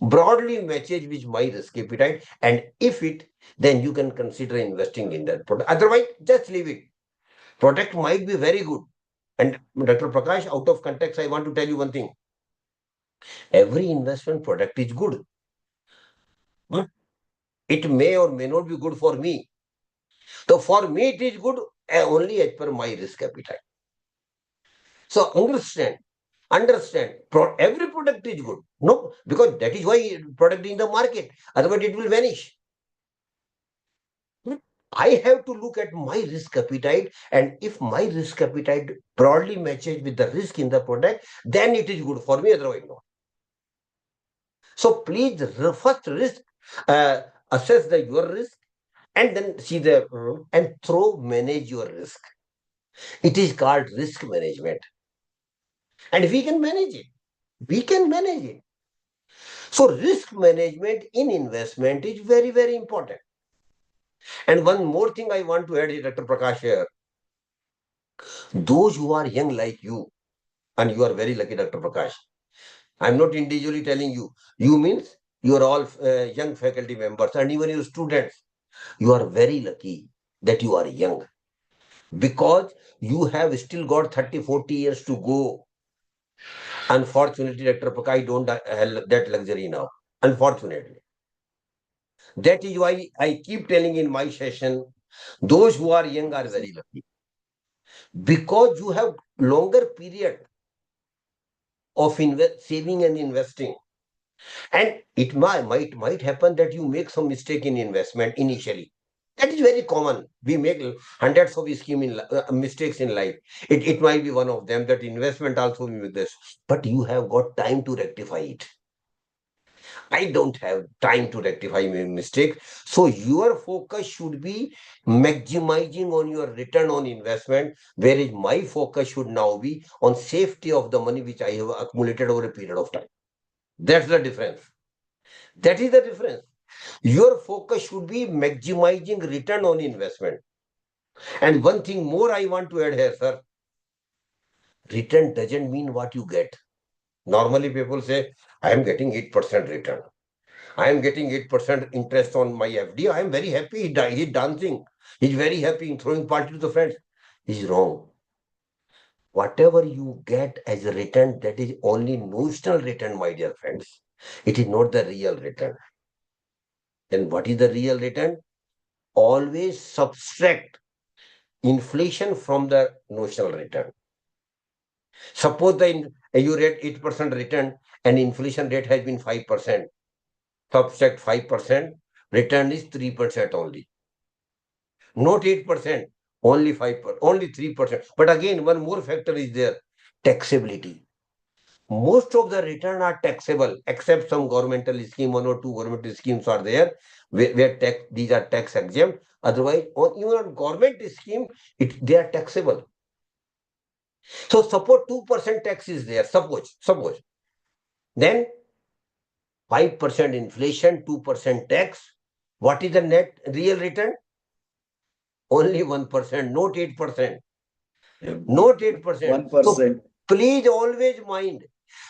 Broadly matches with my risk appetite. And if it, then you can consider investing in that product. Otherwise, just leave it. Product might be very good. And Dr. Prakash, out of context, I want to tell you one thing. Every investment product is good. But it may or may not be good for me. So for me, it is good only as per my risk appetite. So understand, every product is good. No, because that is why product is in the market. Otherwise, it will vanish. I have to look at my risk appetite, and if my risk appetite broadly matches with the risk in the product, then it is good for me. Otherwise, no. So please first assess your risk, and then see and manage your risk. It is called risk management, and we can manage it. We can manage it. So risk management in investment is very, very important. And one more thing I want to add is, Dr. Prakash here. Those who are young like you, and you are very lucky, Dr. Prakash. I'm not individually telling you. You means you are all young faculty members, and even your students. You are very lucky that you are young, because you have still got 30, 40 years to go. Unfortunately, Dr. Prakash don't have that luxury now. Unfortunately. That is why I keep telling in my session, those who are young are very lucky. Because you have longer period of saving and investing. And it might happen that you make some mistake in investment initially. That is very common. We make hundreds of mistakes in life. It might be one of them, that investment also with this. But you have got time to rectify it. I don't have time to rectify my mistake. So your focus should be maximizing on your return on investment, whereas my focus should now be on safety of the money which I have accumulated over a period of time. That's the difference. That is the difference. Your focus should be maximizing return on investment. And one thing more I want to add here, sir. Return doesn't mean what you get. Normally people say, I am getting 8% return. I am getting 8% interest on my FD. I am very happy. He's dancing. He's very happy, throwing party to the friends. He's wrong. Whatever you get as a return, that is only notional return, my dear friends. It is not the real return. Then what is the real return? Always subtract inflation from the notional return. Suppose you get 8% return and inflation rate has been 5%. Subtract 5%, return is 3% only. Not 8%, only 5%, only 3%. But again, one more factor is there, taxability. Most of the return are taxable, except some governmental scheme, one or two governmental schemes are there, where these are tax exempt. Otherwise, even on government scheme, they are taxable. So suppose 2% tax is there, suppose. Then 5% inflation, 2% tax. What is the net real return? Only 1%, not 8%. Not 8%. So 1%. please always mind,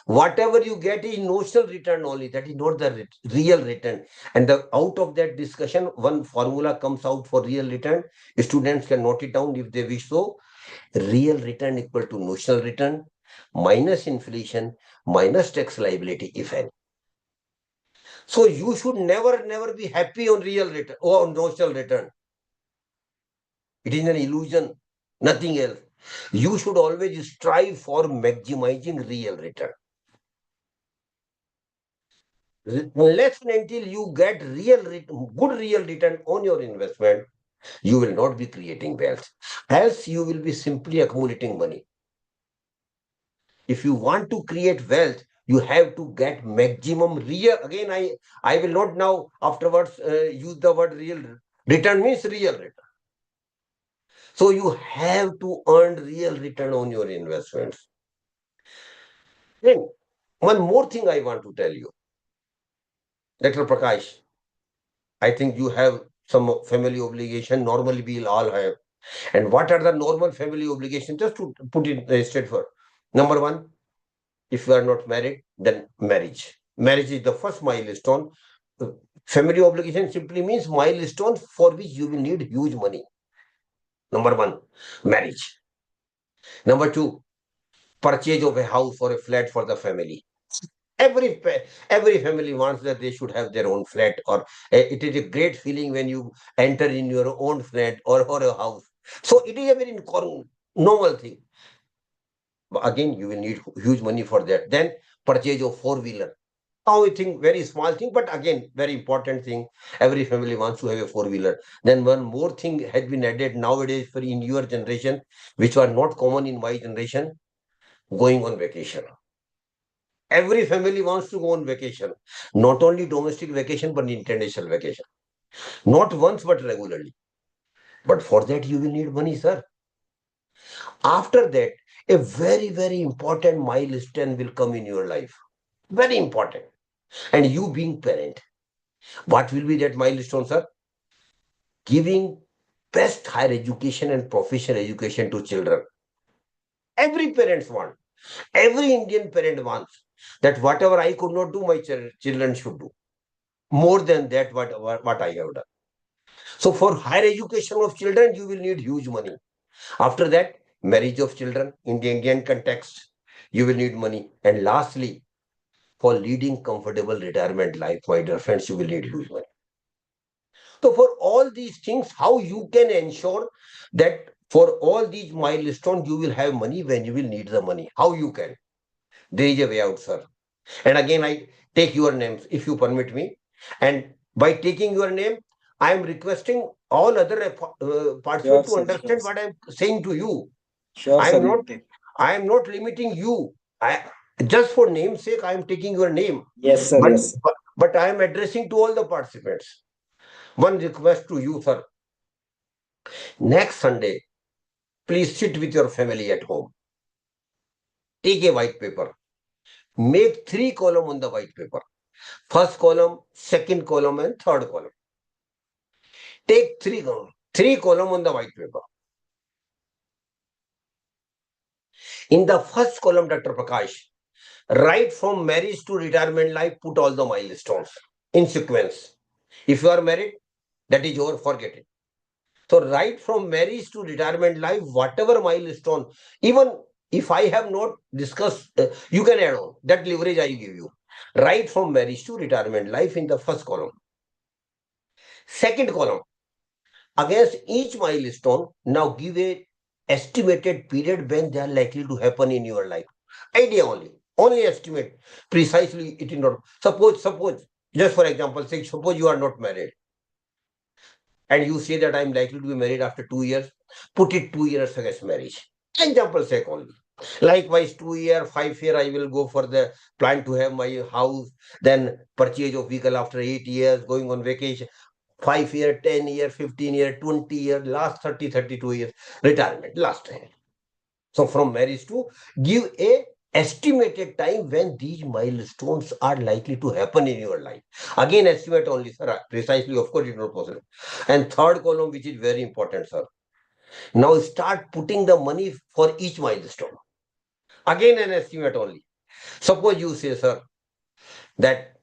whatever you get is notional return only. That is not the real return. And out of that discussion, one formula comes out for real return. Students can note it down if they wish so. Real return equal to notional return minus inflation minus tax liability, if any. So you should never be happy on real return or on notional return. It is an illusion, nothing else. You should always strive for maximizing real return. Unless and until you get good real return on your investment, you will not be creating wealth. Else you will be simply accumulating money. If you want to create wealth, you have to get maximum real. Again, I will not now afterwards use the word real. Return means real return. So you have to earn real return on your investments. Then one more thing I want to tell you. Dr. Prakash, I think you have some family obligation. Normally we all have. And what are the normal family obligations? Just to put it straightforward. Number one, if you are not married, then marriage. Marriage is the first milestone. Family obligation simply means milestone for which you will need huge money. Number one, marriage. Number two, purchase of a house or a flat for the family. Every family wants that they should have their own flat, or it is a great feeling when you enter in your own flat or a house. So it is a very normal thing. But again, you will need huge money for that. Then purchase of four-wheeler. Now we think very small thing, but again, very important thing. Every family wants to have a four-wheeler. Then one more thing had been added nowadays for in your generation, which were not common in my generation, going on vacation. Every family wants to go on vacation, not only domestic vacation, but international vacation. Not once, but regularly. But for that, you will need money, sir. After that, a very important milestone will come in your life. Very important. And you being parent, what will be that milestone, sir? Giving best higher education and professional education to children. Every parents want. Every Indian parent wants that whatever I could not do, my children should do. More than that, what I have done. So for higher education of children, you will need huge money. After that, marriage of children in the Indian context, you will need money. And lastly, for leading comfortable retirement life, my dear friends, you will need huge money. So for all these things, how you can ensure that for all these milestones, you will have money when you will need the money? How you can? There is a way out, sir. And again, I take your names, if you permit me. And by taking your name, I am requesting all other participants to understand what I am saying to you. Sure, I sir. am not. I am not limiting you. I just for name's sake, I am taking your name. Yes, sir. But, Yes. but I am addressing to all the participants. One request to you, sir. Next Sunday, please sit with your family at home. Take a white paper. Make 3 columns on the white paper. First column, second column, and third column. Take 3 columns on the white paper. In the first column, Dr. Prakash, right from marriage to retirement life, put all the milestones in sequence. If you are married, that is over, forget it. So right from marriage to retirement life, whatever milestone, even if I have not discussed, you can add on. That leverage I give you. Right from marriage to retirement life in the first column. Second column, against each milestone, now give a estimated period when they are likely to happen in your life. Idea only estimate. Precisely it is not. Suppose, just for example, say, suppose you are not married and you say that I am likely to be married after 2 years, put it 2 years against marriage. Example sake only. Likewise, 2 year, 5 year, I will go for the plan to have my house, then purchase of vehicle after 8 years, going on vacation. 5 year, 10 year, 15 year, 20 year, last 30, 32 years, retirement, last time. So from marriage to give a estimated time when these milestones are likely to happen in your life. Again, estimate only, sir. Precisely, of course, it is not possible. And third column, which is very important, sir. Now start putting the money for each milestone. Again, an estimate only. Suppose you say, sir, that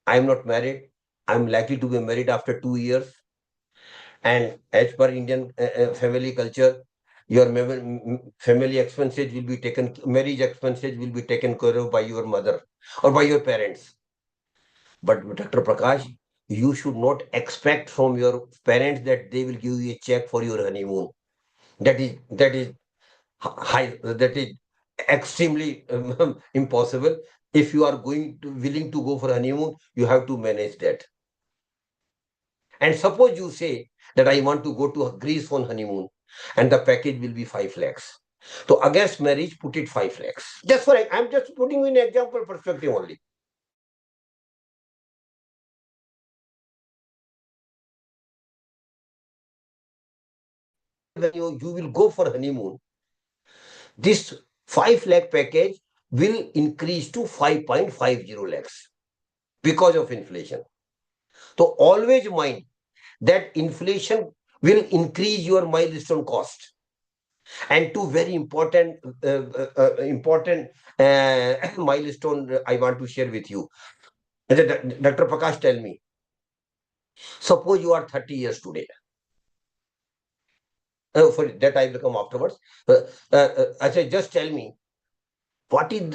I am not married. I am likely to be married after 2 years. And as per Indian family culture, your family expenses will be taken, marriage expenses will be taken care of by your mother or by your parents. But Dr. Prakash, you should not expect from your parents that they will give you a check for your honeymoon. That is high. That is extremely impossible. If you are willing to go for honeymoon, you have to manage that. And suppose you say that I want to go to Greece on honeymoon and the package will be 5 lakhs. So against marriage, put it 5 lakhs. Just for I'm just putting you in example perspective only. When you will go for honeymoon, this 5 lakh package will increase to 5.50 lakhs because of inflation. So always mind that inflation will increase your milestone cost. And two very important milestone I want to share with you. Dr. Prakash, tell me, suppose you are 30 years today. For that I will come afterwards. I say, just tell me, what is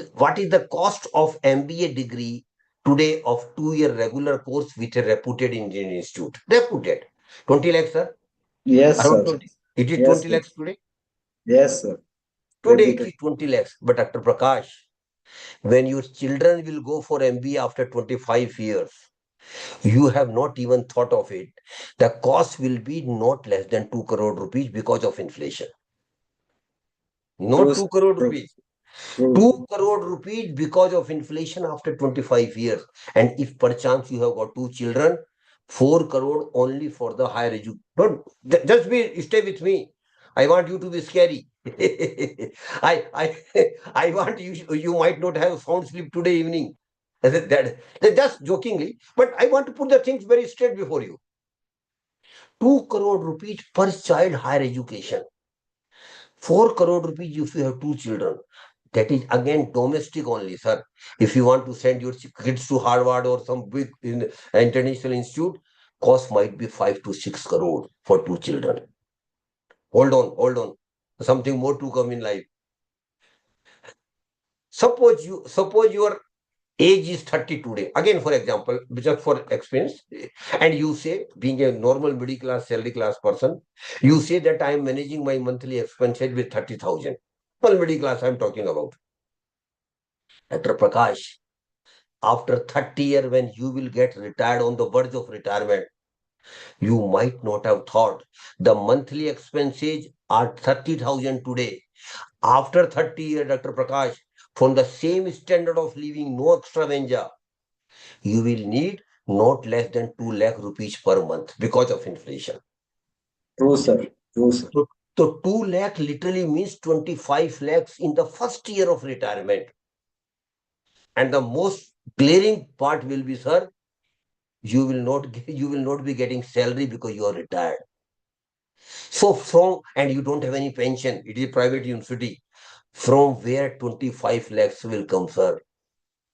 the cost of MBA degree today of 2 year regular course with a reputed Indian institute? Reputed. 20 lakhs, sir? Yes, Around sir. 20. It is Yes, 20 sir. lakhs today? Yes, sir. Today it is 20 lakhs. But Dr. Prakash, when your children will go for MBA after 25 years, you have not even thought of it. The cost will be not less than 2 crore rupees because of inflation. Not True, 2 sir. crore True. rupees. True. 2 crore rupees because of inflation after 25 years. And if perchance you have got 2 children, 4 crore only for the higher education. Don't just stay with me. I want you to be scary. I I want you might not have sound sleep today evening. That just jokingly, but I want to put the things very straight before you. 2 crore rupees per child higher education. 4 crore rupees if you have 2 children. That is again domestic only, sir. If you want to send your kids to Harvard or some big international institute, cost might be 5 to 6 crore for 2 children. Hold on. Something more to come in life. Suppose your age is 30 today. Again, for example, just for experience, and you say, being a normal middle class, salary class person, you say that I am managing my monthly expenses with 30,000. Well, middle class I'm talking about. Dr. Prakash, after 30 years, when you will get retired on the verge of retirement, you might not have thought the monthly expenses are 30,000 today. After 30 years, Dr. Prakash, from the same standard of living, no extravaganza, you will need not less than 2 lakh rupees per month because of inflation. True, sir. True, sir. So 2 lakh literally means 25 lakhs in the first year of retirement. And the most glaring part will be, sir, you will not be getting salary because you are retired. So and you don't have any pension, it is a private university. From where 25 lakhs will come, sir?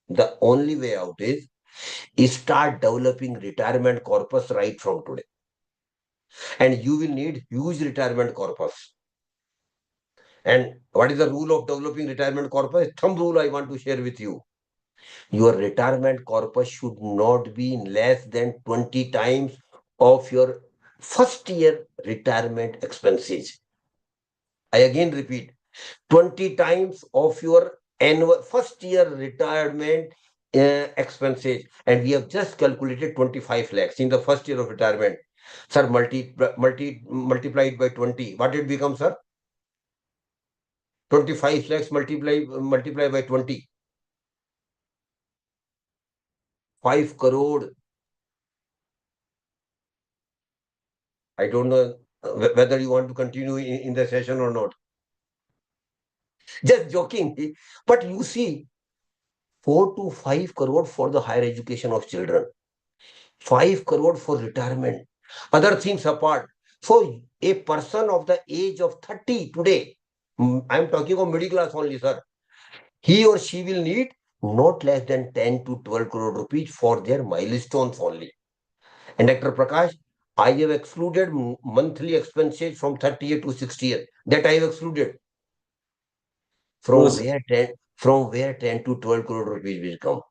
The only way out is start developing retirement corpus right from today. And you will need huge retirement corpus. And what is the rule of developing retirement corpus? Thumb rule I want to share with you. Your retirement corpus should not be less than 20 times of your first year retirement expenses. I again repeat, 20 times of your annual first year retirement expenses. And we have just calculated 25 lakhs in the first year of retirement. Sir, multiplied by 20. What it becomes, sir? 25 lakhs multiply by 20. 5 crore. I don't know whether you want to continue in the session or not. Just joking. But you see, 4 to 5 crore for the higher education of children, 5 crore for retirement, other things apart. So a person of the age of 30 today, I'm talking of middle class only, sir, he or she will need not less than 10 to 12 crore rupees for their milestones only. And Dr. Prakash, I have excluded monthly expenses from 30th to 60th. That I have excluded. True, From sir. where 10 to 12 crore rupees will come?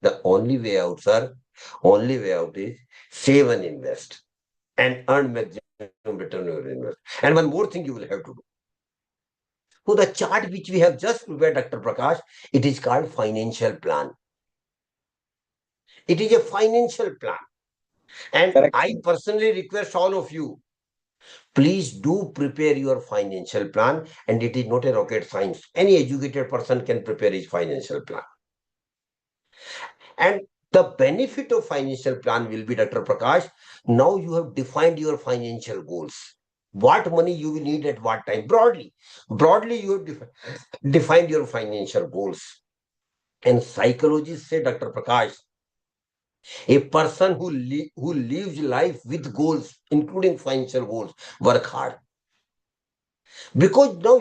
The only way out, sir, only way out is save and invest and earn maximum return on your investment. And one more thing you will have to do. So the chart which we have just prepared, Dr. Prakash, it is called financial plan. It is a financial plan. And Correct, I sir. personally request all of you, please do prepare your financial plan. And it is not a rocket science. Any educated person can prepare his financial plan. And the benefit of financial plan will be, Dr. Prakash, now you have defined your financial goals. What money you will need at what time? Broadly, you have defined your financial goals. And psychologists say, Dr. Prakash, a person who lives life with goals, including financial goals, work hard. Because now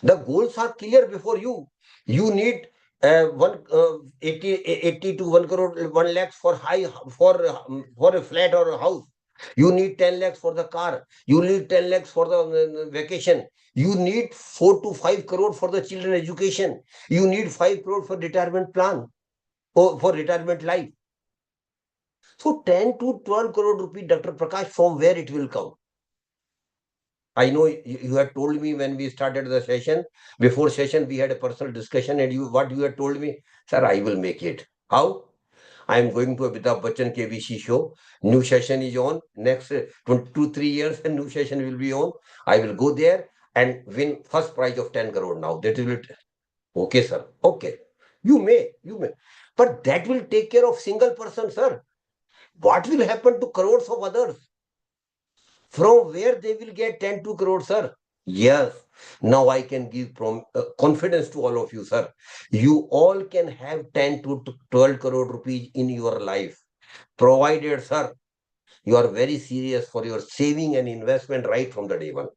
the goals are clear before you. You need 80 to 1 crore, 1 lakhs for a flat or a house. You need 10 lakhs for the car. You need 10 lakhs for the vacation. You need 4 to 5 crore for the children education. You need 5 crore for retirement plan or for retirement life. So 10 to 12 crore rupee, Dr. Prakash, from where it will come? I know you had told me when we started the session, before session, we had a personal discussion, and what you had told me, sir, I will make it. How? I am going to Amitabh Bachchan KBC show. New session is on. Next 2, 3 years, a new session will be on. I will go there and win first prize of 10 crore now. That is it. Okay, sir. Okay. You may. But that will take care of single person, sir. What will happen to crores of others? From where they will get 10 to crore, sir? Yes. Now I can give confidence to all of you, sir. You all can have 10 to 12 crore rupees in your life, provided, sir, you are very serious for your saving and investment right from the day one.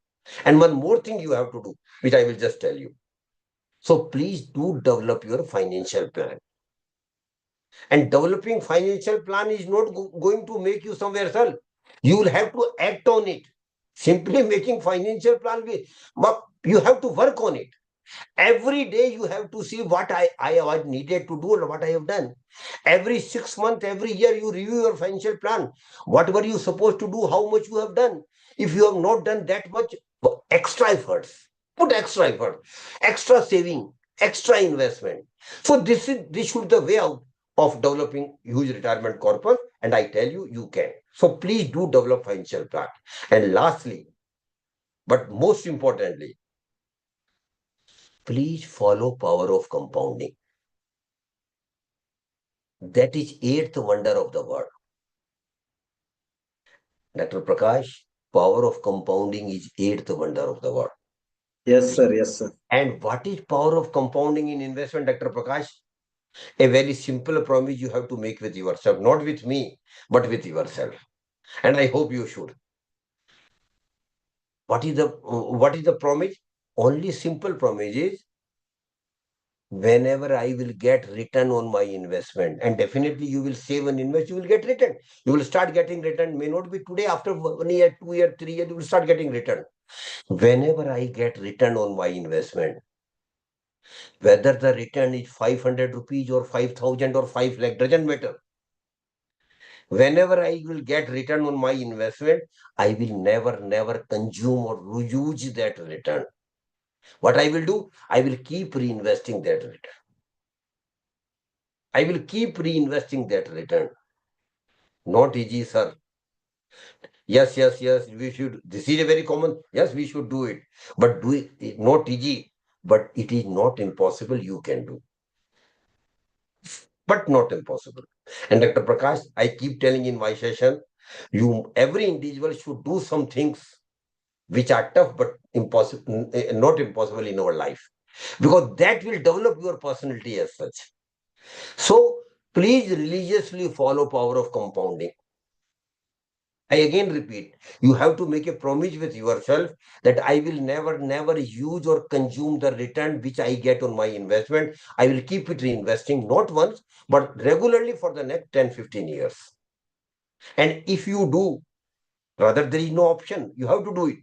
And one more thing you have to do, which I will just tell you. So please do develop your financial plan. And developing financial plan is not going to make you somewhere, sir. You will have to act on it. Simply making financial plan, but you have to work on it. Every day you have to see what I needed to do or what I have done. Every 6 months, every year, you review your financial plan. What were you supposed to do? How much you have done? If you have not done that much, extra efforts. Put extra effort, extra saving, extra investment. So this should be the way out of developing huge retirement corpus. And I tell you, you can. So please do develop financial plan. And lastly, but most importantly, please follow power of compounding. That is eighth wonder of the world. Dr. Prakash, power of compounding is eighth wonder of the world. Yes, sir. Yes, sir. And what is power of compounding in investment, Dr. Prakash? A very simple promise you have to make with yourself, not with me, but with yourself. And I hope you should. What is the promise? Only simple promise is whenever I will get return on my investment, and definitely you will save and invest, you will get return. You will start getting return. May not be today, after 1 year, 2 year, 3 years, you will start getting return. Whenever I get return on my investment, whether the return is 500 rupees or 5,000 or 5 lakh, doesn't matter. Whenever I will get return on my investment, I will never consume or use that return. What I will do, I will keep reinvesting that return. I will keep reinvesting that return. Not easy, sir. Yes, we should. This is a very common. Yes, we should do it. But do it, not easy. But it is not impossible. You can do. But not impossible. And Dr. Prakash, I keep telling in my session, every individual should do some things which are tough but impossible, not impossible in our life, because that will develop your personality as such. So please religiously follow power of compounding. I again repeat, you have to make a promise with yourself that I will never use or consume the return which I get on my investment. I will keep it reinvesting, not once, but regularly for the next 10, 15 years. And if you do, rather there is no option, you have to do it.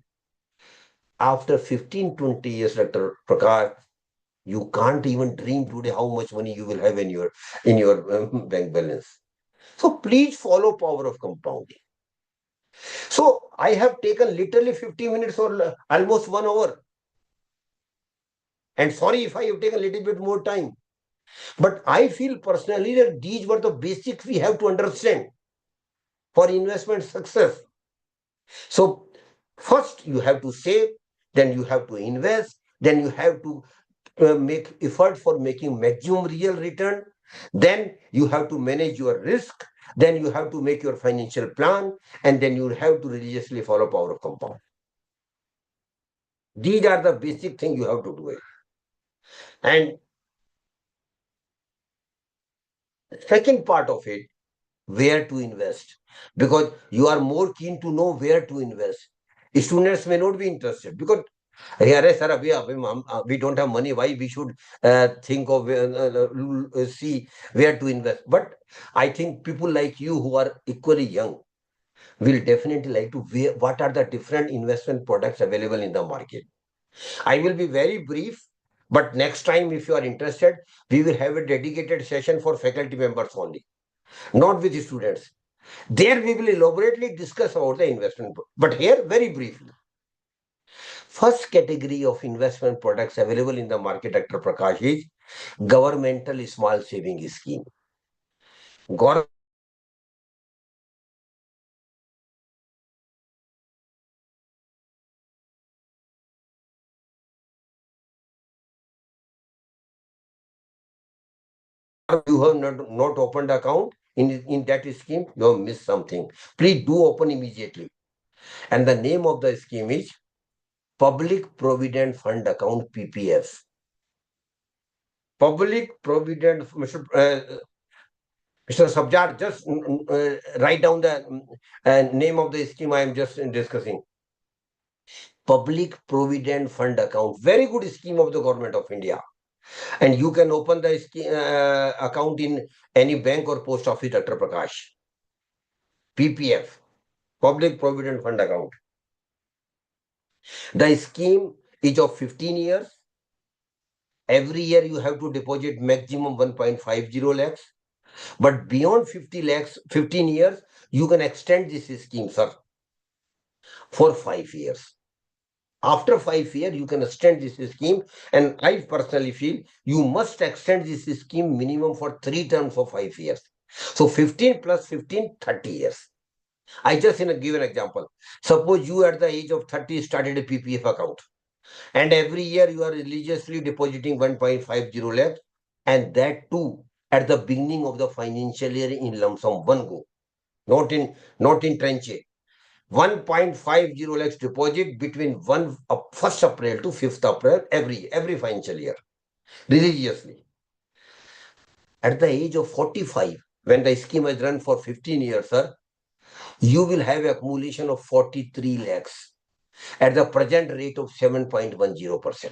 After 15, 20 years, Dr. Prakash, you can't even dream today how much money you will have in your bank balance. So please follow power of compounding. So I have taken literally 50 minutes or almost 1 hour. And sorry if I have taken a little bit more time. But I feel personally that these were the basics we have to understand for investment success. So first you have to save, then you have to invest, then you have to make effort for making maximum real return. Then you have to manage your risk. Then you have to make your financial plan, and then you have to religiously follow power of compound. These are the basic things you have to do it. And second part of it, where to invest, because you are more keen to know where to invest. Students may not be interested because sir, we don't have money. Why we should think of see where to invest? But I think people like you who are equally young will definitely like to what are the different investment products available in the market. I will be very brief, but next time if you are interested, we will have a dedicated session for faculty members only, not with the students. There we will elaborately discuss about the investment, but here very briefly. First category of investment products available in the market, Dr. Prakash, is governmental small saving scheme. Government you have not opened account in that scheme, you have missed something. Please do open immediately. And the name of the scheme is Public Provident Fund Account, PPF. Public Provident, Mr. Sabjar, just write down the name of the scheme I am just discussing. Public Provident Fund Account. Very good scheme of the Government of India. And you can open the account in any bank or post office, Dr. Prakash. PPF, Public Provident Fund Account. The scheme is of 15 years. Every year you have to deposit maximum 1.50 lakhs. But beyond 50 lakhs, 15 years, you can extend this scheme, sir, for 5 years. After 5 years, you can extend this scheme. And I personally feel you must extend this scheme minimum for 3 terms for 5 years. So 15 plus 15, 30 years. I just give an example. Suppose you at the age of 30 started a PPF account. And every year you are religiously depositing 1.50 lakh. And that too at the beginning of the financial year in lump sum, one go, not in tranche. 1.50 lakhs deposit between 1st April to 5th April every financial year, religiously. At the age of 45, when the scheme has run for 15 years, sir, you will have accumulation of 43 lakhs at the present rate of 7.10%.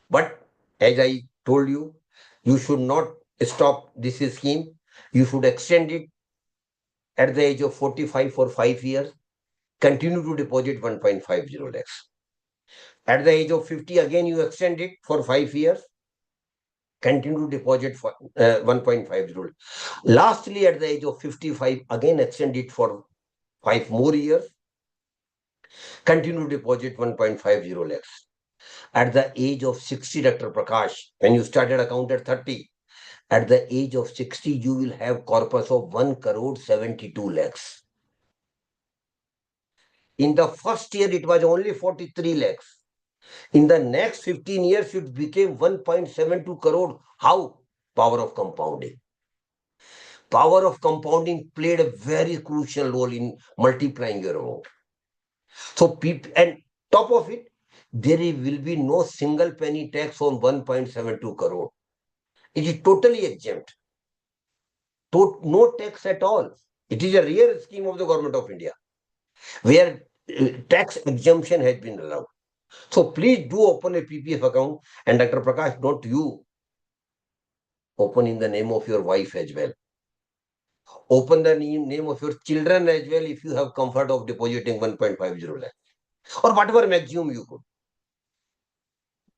But as I told you, you should not stop this scheme. You should extend it at the age of 45 for 5 years. Continue to deposit 1.50 lakhs. At the age of 50, again you extend it for 5 years. Continue to deposit for 1.50. Lastly, at the age of 55, again extend it for 5 more years. Continue to deposit 1.50 lakhs. At the age of 60, Dr. Prakash, when you started account at 30, at the age of 60, you will have corpus of 1 crore 72 lakhs. In the first year, it was only 43 lakhs. In the next 15 years, it became 1.72 crore. How? Power of compounding. Power of compounding played a very crucial role in multiplying your amount. So, people, and top of it, there will be no single penny tax on 1.72 crore. It is totally exempt. No tax at all. It is a rare scheme of the government of India, where tax exemption has been allowed. So please do open a PPF account, and Dr. Prakash, not you, open in the name of your wife as well. Open the name of your children as well if you have comfort of depositing 1.50 lakh or whatever maximum you could.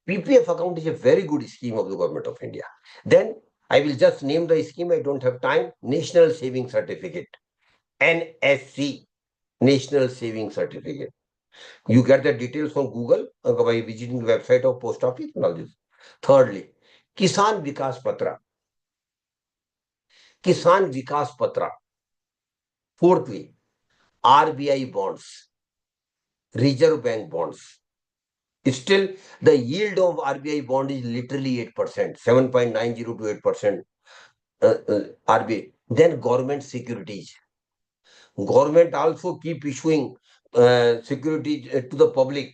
PPF account is a very good scheme of the government of India. Then I will just name the scheme. I don't have time. National Saving Certificate, NSC, National Saving Certificate. You get the details from Google by visiting the website of post office and all this. Thirdly, Kisan Vikas Patra. Kisan Vikas Patra. Fourthly, RBI bonds, Reserve Bank bonds. Still, the yield of RBI bond is literally 8%, 7.90 to 8% RBI. Then government securities. Government also keep issuing securities to the public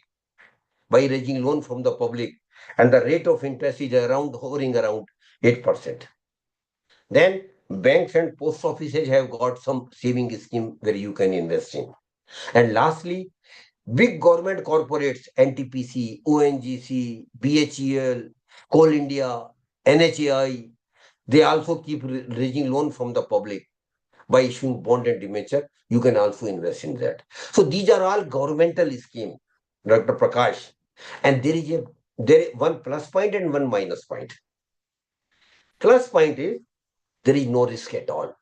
by raising loan from the public, and the rate of interest is hovering around 8%. Then banks and post offices have got some saving scheme where you can invest in. And lastly, big government corporates, NTPC, ONGC, BHEL, Coal India, NHAI, they also keep raising loan from the public by issuing bond and debenture. You can also invest in that. So these are all governmental schemes, Dr. Prakash. And there is one plus point and one minus point. Plus point is there is no risk at all.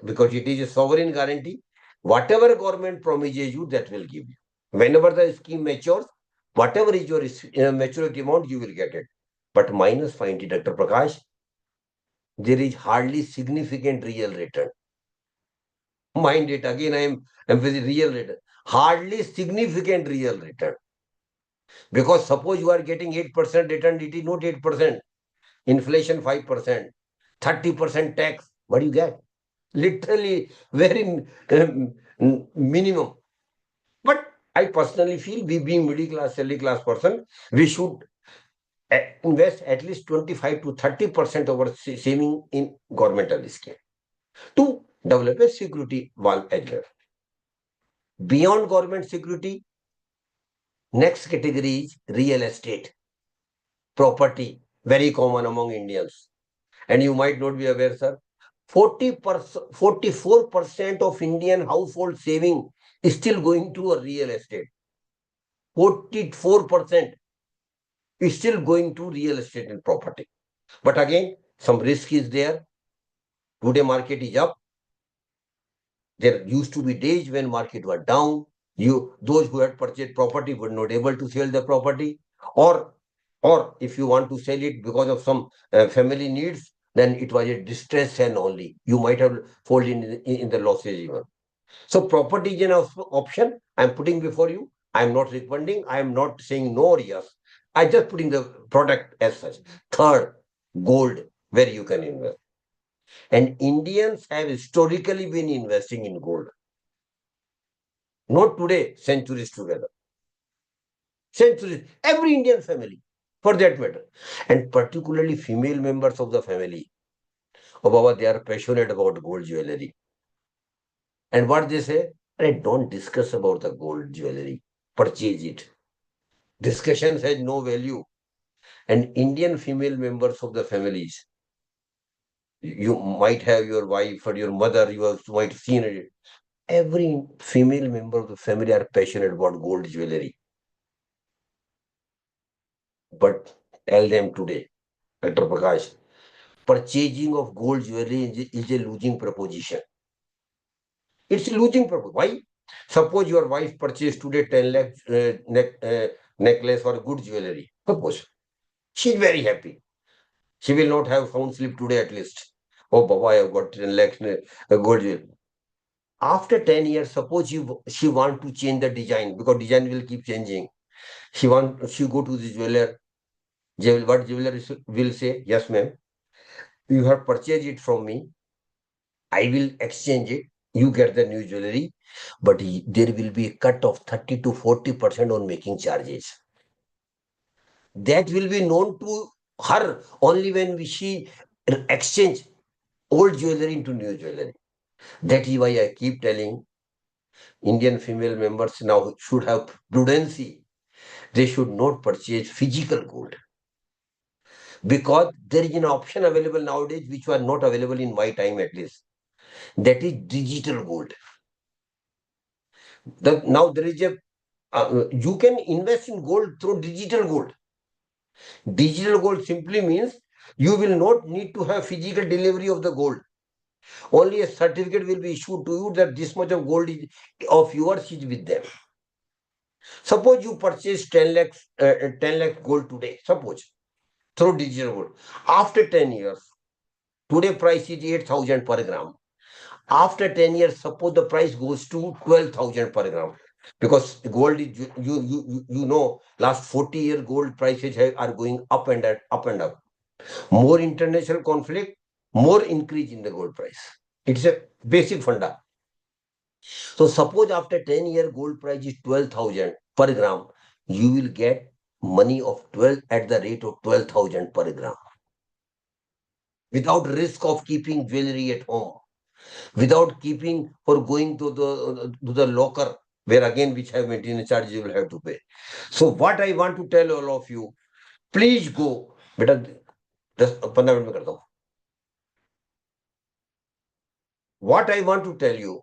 Because it is a sovereign guarantee. Whatever government promises you, that will give you. Whenever the scheme matures, whatever is your maturity amount, you will get it. But minus point is, Dr. Prakash, there is hardly significant real return. Mind it, again I am emphasizing real return. Hardly significant real return. Because suppose you are getting 8% return, it is not 8%. Inflation 5%, 30% tax. What do you get? Literally very minimum. But I personally feel, we being middle class, early class person, we should invest at least 25 to 30% of our saving in governmental scheme to develop a security wall as well. Beyond government security, next category is real estate, property, very common among Indians. And you might not be aware, sir, 44% of Indian household saving is still going to a real estate. 44% is still going to real estate and property. But again, some risk is there. Today market is up. There used to be days when market was down. Those who had purchased property were not able to sell the property, or if you want to sell it because of some family needs, then it was a distress and only. You might have fallen in the losses even. So property is an option I'm putting before you. I'm not recommending. I'm not saying no or yes. I just putting the product as such. Third, gold, where you can invest. And Indians have historically been investing in gold. Not today, centuries together. Centuries. Every Indian family, for that matter. And particularly female members of the family. Oh, Baba, they are passionate about gold jewelry. And what they say? Don't discuss about the gold jewelry. Purchase it. Discussions has no value. And Indian female members of the families, you might have your wife or your mother, might have seen it. Every female member of the family are passionate about gold jewelry. But tell them today, Dr. Prakash, purchasing of gold jewelry is a losing proposition. It's a losing proposition. Why? Suppose your wife purchased today 10 lakh necklace or good jewelry. Suppose. She's very happy. She will not have sound sleep today at least. Oh, Baba, I have got 10 lakhs gold jewelry. After 10 years, suppose she want to change the design because design will keep changing. She go to the jeweler. What jeweler will say? Yes, ma'am. You have purchased it from me. I will exchange it. You get the new jewelry, but there will be a cut of 30 to 40% on making charges. That will be known to her only when she exchange old jewelry into new jewelry. That is why I keep telling Indian female members now should have prudency. They should not purchase physical gold because there is an option available nowadays which was not available in my time at least. That is digital gold. Now there is you can invest in gold through digital gold. Digital gold simply means you will not need to have physical delivery of the gold. Only a certificate will be issued to you that this much of gold of yours is with them. Suppose you purchase 10 lakhs gold today, suppose, through digital gold. After 10 years, today price is 8,000 per gram. After 10 years, suppose the price goes to 12,000 per gram. Because gold is, you know, last 40-year gold prices are going up and up and up. More international conflict, more increase in the gold price. It's a basic funda. So suppose after 10-year gold price is 12,000 per gram, you will get money of 12 at the rate of 12,000 per gram. Without risk of keeping jewelry at home, without keeping or going to the locker, where again which have maintenance charge you will have to pay. So what I want to tell all of you, please go. Beta, 15 minute में करता हूँ. What I want to tell you,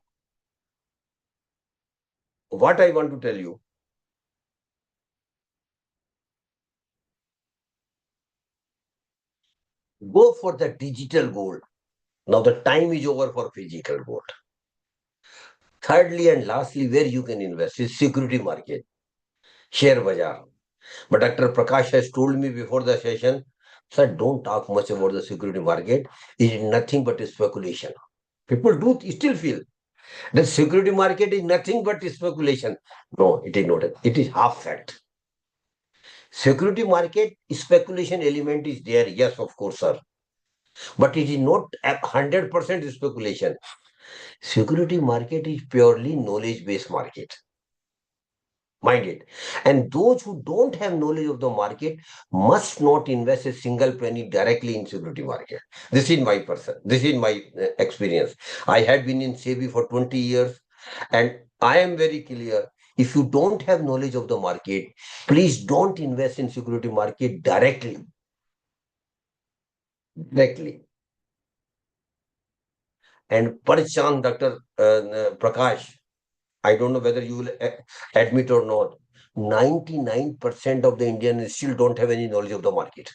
go for the digital gold. Now the time is over for physical gold. Thirdly and lastly, where you can invest is security market, share bazaar. But Dr. Prakash has told me before the session, sir, don't talk much about the security market. It is nothing but a speculation. People do still feel the security market is nothing but speculation. No, it is not. It is half fact. Security market speculation element is there. Yes, of course, sir. But it is not 100% speculation. Security market is purely knowledge-based market. Mind it. And those who don't have knowledge of the market must not invest a single penny directly in security market. This is my experience. I had been in Seva for 20 years and I am very clear. If you don't have knowledge of the market, please don't invest in security market directly. And Parichan, Dr. Prakash, I don't know whether you will admit or not, 99% of the Indians still don't have any knowledge of the market.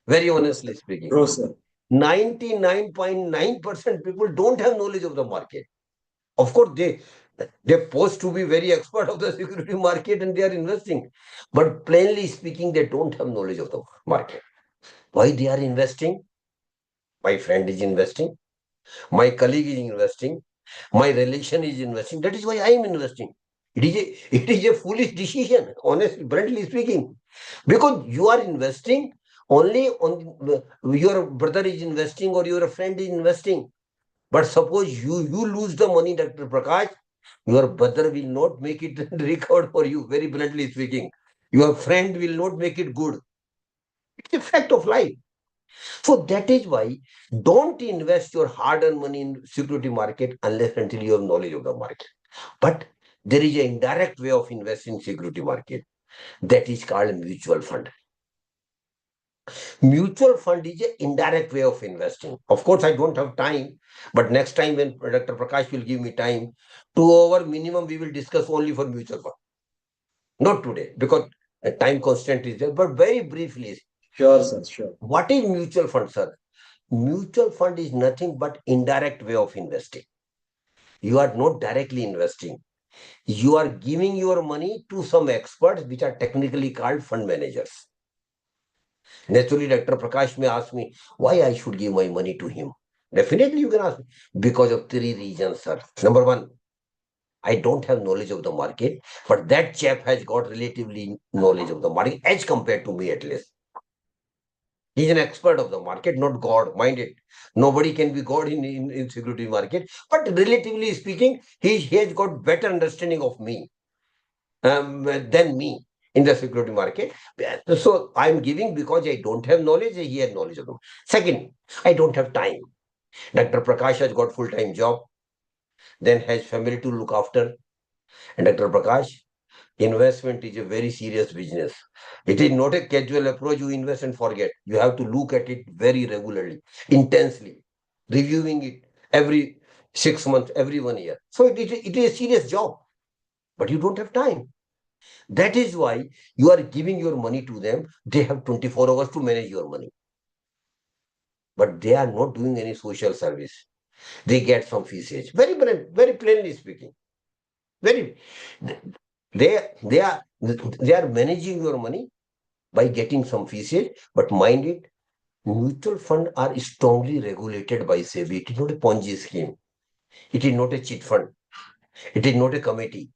Very honestly speaking. True, sir. 99.9% people don't have knowledge of the market. Of course, they're supposed to be very expert of the security market and they are investing. But plainly speaking, they don't have knowledge of the market. Why they are investing? My friend is investing. My colleague is investing. My relation is investing. That is why I am investing. It is a foolish decision, honestly, bluntly speaking. Because you are investing only on your brother is investing or your friend is investing. But suppose you lose the money, Dr. Prakash, your brother will not make it recovered for you, very bluntly speaking. Your friend will not make it good. It's a fact of life. So that is why don't invest your hard-earned money in security market unless until you have knowledge of the market. But there is an indirect way of investing in security market that is called mutual fund. Mutual fund is an indirect way of investing. Of course, I don't have time, but next time when Dr. Prakash will give me time, 2 hour minimum we will discuss only for mutual fund. Not today, because a time constraint is there, but very briefly. Sure, sir, sure. What is mutual fund, sir? Mutual fund is nothing but indirect way of investing. You are not directly investing. You are giving your money to some experts, which are technically called fund managers. Naturally, Dr. Prakash may ask me why I should give my money to him. Definitely, you can ask me. Because of 3 reasons, sir. Number one, I don't have knowledge of the market, but that chap has got relatively knowledge of the market as compared to me at least. He's an expert of the market, not God. Mind it. Nobody can be God in security market. But relatively speaking, he has got better understanding of me than me in the security market. So I'm giving because I don't have knowledge. He has knowledge of them. Second, I don't have time. Dr. Prakash has got full-time job, then has family to look after. And Dr. Prakash, investment is a very serious business. It is not a casual approach. You invest and forget. You have to look at it very regularly, intensely, reviewing it every 6 months, every 1 year. So it is a serious job, but you don't have time. That is why you are giving your money to them. They have 24 hours to manage your money. But they are not doing any social service. They get some fees. Very plainly speaking. Very they are managing your money by getting some fees, but mind it, mutual fund are strongly regulated by SEBI. It is not a Ponzi scheme. It is not a cheat fund. It is not a committee.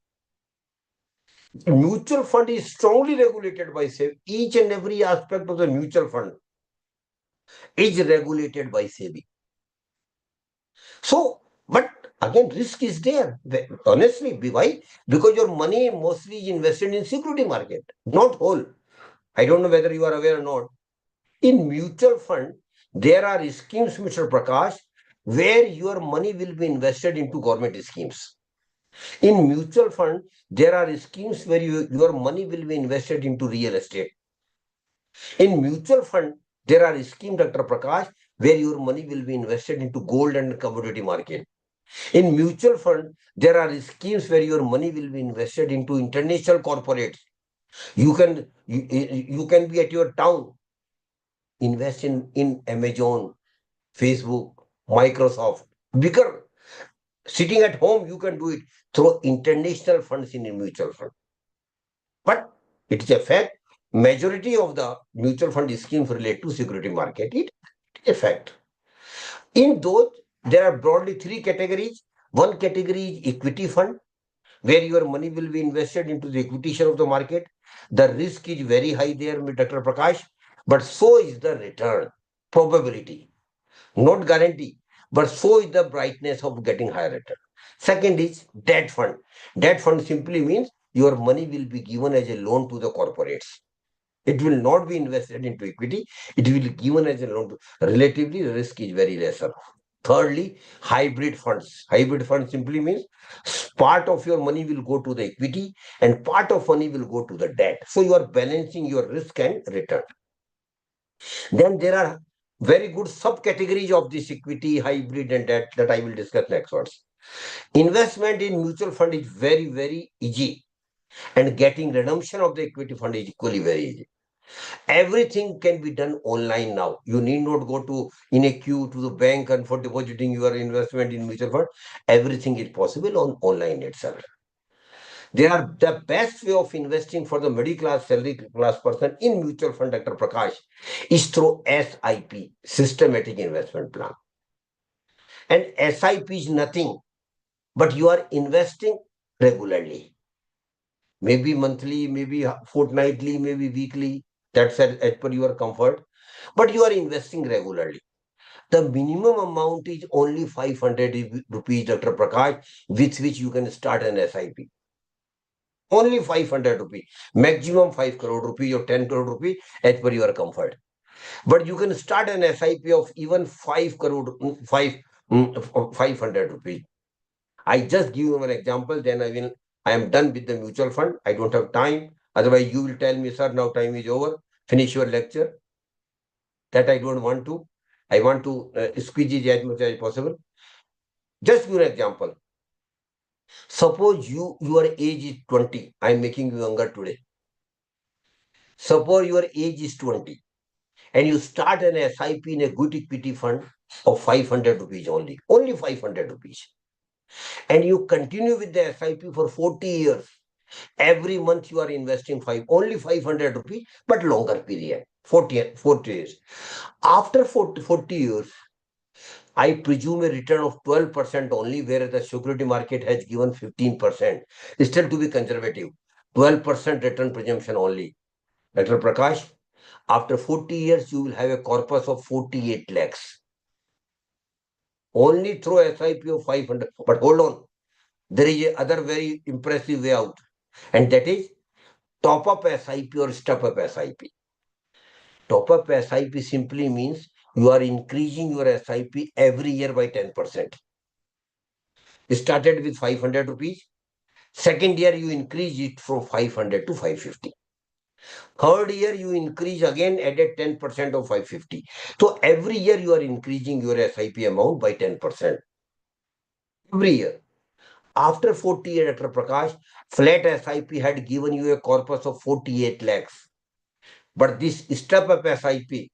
Mutual fund is strongly regulated by SEBI. Each and every aspect of the mutual fund is regulated by SEBI. So, but again, risk is there. Honestly, why? Because your money mostly is invested in security market, not whole. I don't know whether you are aware or not. In mutual fund, there are schemes, Mr. Prakash, where your money will be invested into government schemes. In mutual fund, there are schemes where your money will be invested into real estate. In mutual fund, there are schemes, Dr. Prakash, where your money will be invested into gold and commodity market. In mutual fund, there are schemes where your money will be invested into international corporates. You can be at your town, invest in Amazon, Facebook, Microsoft. Bigger. Sitting at home, you can do it through international funds in a mutual fund. But it is a fact, majority of the mutual fund schemes relate to security market. It is a fact. In those, there are broadly 3 categories. One category is equity fund, where your money will be invested into the equity share of the market. The risk is very high there, Dr. Prakash, but so is the return probability. Not guarantee, but so is the brightness of getting higher return. Second is debt fund. Debt fund simply means your money will be given as a loan to the corporates. It will not be invested into equity. It will be given as a loan. Relatively, the risk is very lesser. Thirdly, hybrid funds. Hybrid funds simply means part of your money will go to the equity and part of money will go to the debt. So you are balancing your risk and return. Then there are very good subcategories of this equity, hybrid, and debt that I will discuss next once. Investment in mutual fund is very, very easy, and getting redemption of the equity fund is equally very easy. Everything can be done online now. You need not go to in a queue to the bank and for depositing your investment in mutual fund. Everything is possible on online itself. They are the best way of investing for the middle class, salary class person in mutual fund, Dr. Prakash, is through SIP, systematic investment plan. And SIP is nothing, but you are investing regularly. Maybe monthly, maybe fortnightly, maybe weekly. That's as per your comfort. but you are investing regularly. The minimum amount is only 500 rupees, Dr. Prakash, with which you can start an SIP. Only 500 rupees, maximum 5 crore rupees or 10 crore rupees as per your comfort. But you can start an SIP of even 5 crore, 500 rupees. I just give you an example, then I am done with the mutual fund. I don't have time. Otherwise, you will tell me, sir, now time is over. Finish your lecture. That I don't want to. I want to squeeze it as much as possible. Just give you an example. Suppose your age is 20. I am making you younger today. Suppose your age is 20 and you start an SIP in a good equity fund of 500 rupees only 500 rupees. And you continue with the SIP for 40 years. Every month you are investing only 500 rupees, but longer period, 40 years. After 40 years, I presume a return of 12% only, whereas the security market has given 15%. Still to be conservative, 12% return presumption only. Dr. Prakash, after 40 years, you will have a corpus of 48 lakhs. Only through SIP of 500. But hold on, there is another very impressive way out, and that is top up SIP or step up SIP. Top up SIP simply means you are increasing your SIP every year by 10%. Started with 500 rupees. Second year, you increase it from 500 to 550. Third year, you increase again, added 10% of 550. So every year, you are increasing your SIP amount by 10%. Every year. After 40 years, Dr. Prakash, flat SIP had given you a corpus of 48 lakhs. But this step up SIP,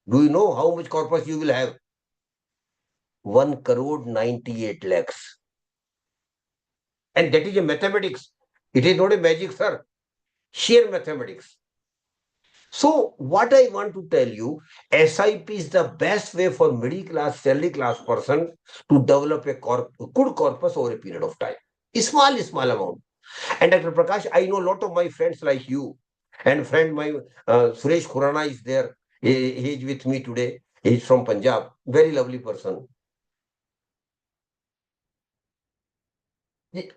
do you know how much corpus you will have? 1 crore 98 lakhs. And that is a mathematics. It is not a magic, sir. Sheer mathematics. So what I want to tell you, SIP is the best way for middle class, salary class person to develop a good corpus over a period of time. Small amount. And Dr. Prakash, I know a lot of my friends like you, and friend my Suresh Khurana is there. He is with me today. He is from Punjab. Very lovely person.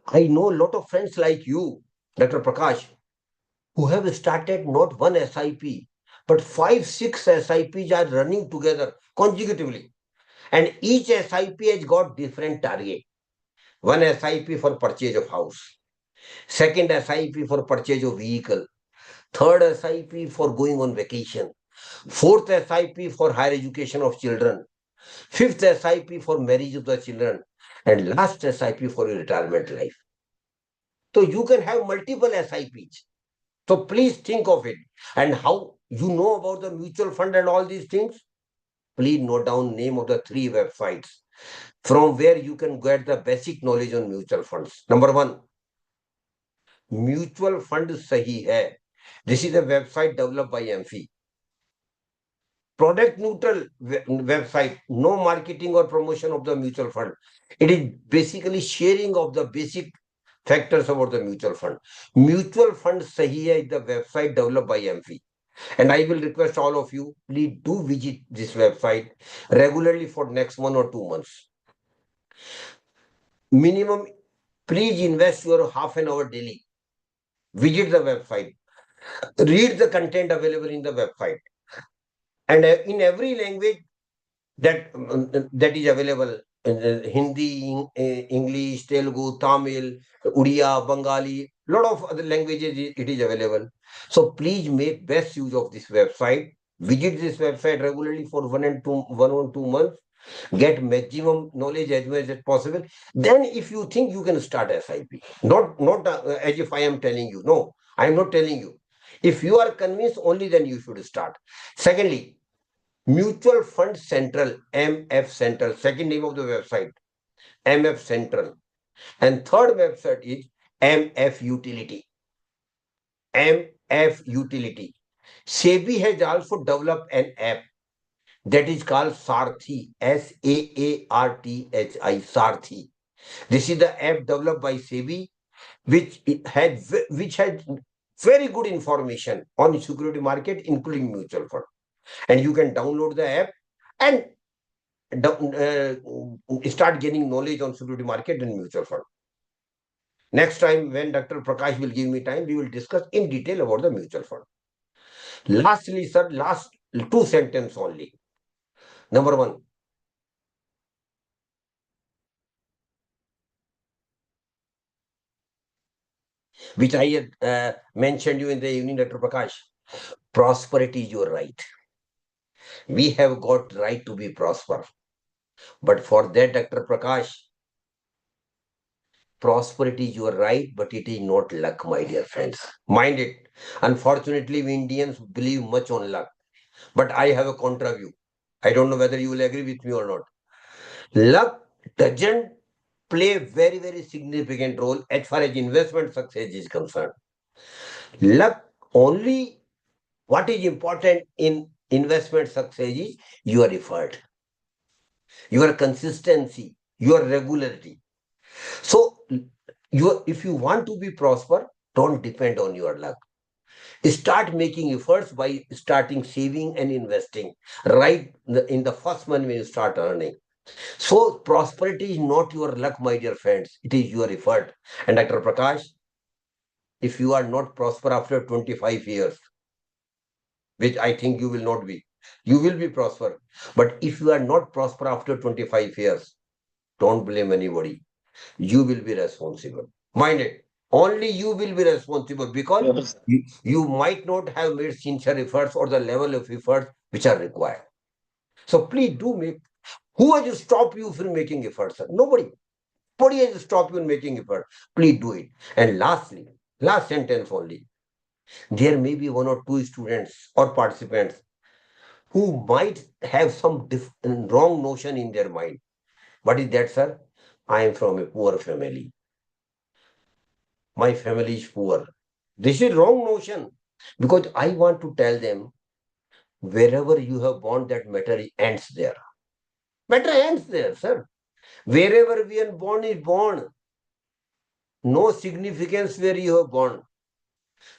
I know a lot of friends like you, Dr. Prakash, who have started not one SIP, but 5, 6 SIPs are running together consecutively. And each SIP has got different target. One SIP for purchase of house. Second SIP for purchase of vehicle. Third SIP for going on vacation. Fourth SIP for higher education of children. Fifth SIP for marriage of the children. And last SIP for your retirement life. So you can have multiple SIPs. So please think of it. And how you know about the mutual fund and all these things? Please note down name of the 3 websites from where you can get the basic knowledge on mutual funds. Number 1, Mutual Fund Sahi Hai. This is a website developed by AMFI. Product neutral website, no marketing or promotion of the mutual fund. It is basically sharing of the basic factors about the mutual fund. Mutual Fund Sahi Hai is the website developed by AMFI. And I will request all of you, please do visit this website regularly for next 1 or 2 months. Minimum, please invest your half an hour daily. Visit the website. Read the content available in the website. And in every language that is available, Hindi, English, Telugu, Tamil, Udiya, Bengali, lot of other languages it is available. So please make best use of this website. Visit this website regularly for 1 or 2 months. Get maximum knowledge as much as possible. Then if you think you can start SIP, not as if I am telling you. No, I am not telling you. If you are convinced, only then you should start. Secondly, Mutual Fund Central, MF Central, second name of the website, MF Central. And third website is MF Utility. MF Utility. SEBI has also developed an app that is called Sarthi, Saarthi, Sarthi. This is the app developed by SEBI, which had very good information on the security market, including mutual fund. and you can download the app and start gaining knowledge on security market and mutual fund. Next time, when Dr. Prakash will give me time, we will discuss in detail about the mutual fund. Lastly, sir, last two sentences only. Number one, which I had mentioned you in the evening, Dr. Prakash, prosperity is your right. We have got right to be prosper. But for that, Dr. Prakash, prosperity is your right, but it is not luck, my dear friends. Mind it. Unfortunately, we Indians believe much on luck. But I have a contra view. I don't know whether you will agree with me or not. Luck doesn't play a very, very significant role as far as investment success is concerned. Luck only, what is important in investment success is your effort, your consistency, your regularity. So, if you want to be prosper, don't depend on your luck. Start making efforts by starting saving and investing right in the first month when you start earning. So prosperity is not your luck, my dear friends. It is your effort. And Dr. Prakash, if you are not prosper after 25 years, which I think you will not be, you will be prosper. But if you are not prosper after 25 years, don't blame anybody. You will be responsible. Mind it. Only you will be responsible because Sure, sir. you might not have made sincere efforts or the level of efforts which are required. So please do make. Who has stopped you from making efforts? Sir? Nobody. Nobody has stopped you in making effort. Please do it. And lastly, last sentence only. There may be one or two students or participants who might have some wrong notion in their mind. What is that, sir? I am from a poor family. My family is poor. This is wrong notion. Because I want to tell them wherever you have born, that matter ends there. Matter ends there, sir. Wherever we are born is born. No significance where you have born.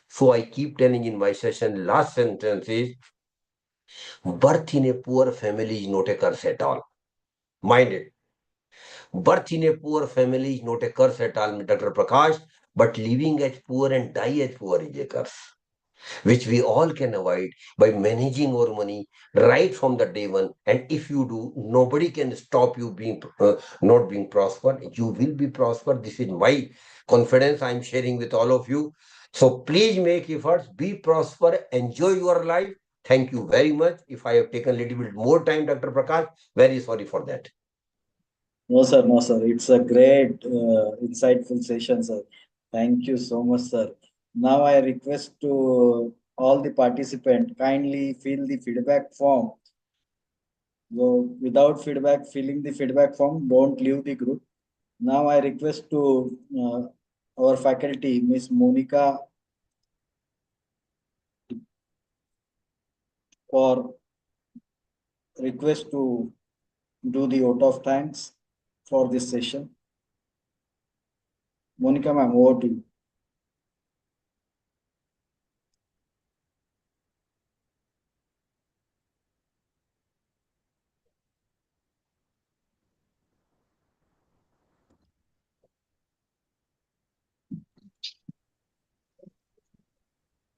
So I keep telling in my session, last sentence is birth in a poor family is not a curse at all. Mind it. Birth in a poor family is not a curse at all, Dr. Prakash, but living as poor and die as poor is a curse, which we all can avoid by managing our money right from the day one. And if you do, nobody can stop you being not being prosper. You will be prosper. This is my confidence I'm sharing with all of you. So please make efforts, be prosper, enjoy your life. Thank you very much. If I have taken a little bit more time, Dr. Prakash, very sorry for that. No, sir. No, sir. It's a great, insightful session, sir. Thank you so much, sir. Now I request to all the participants kindly fill the feedback form. So without feedback, filling the feedback form, don't leave the group. Now I request to our faculty, Miss Monica, for request to do the vote of thanks for this session. Monica, ma'am, over to you.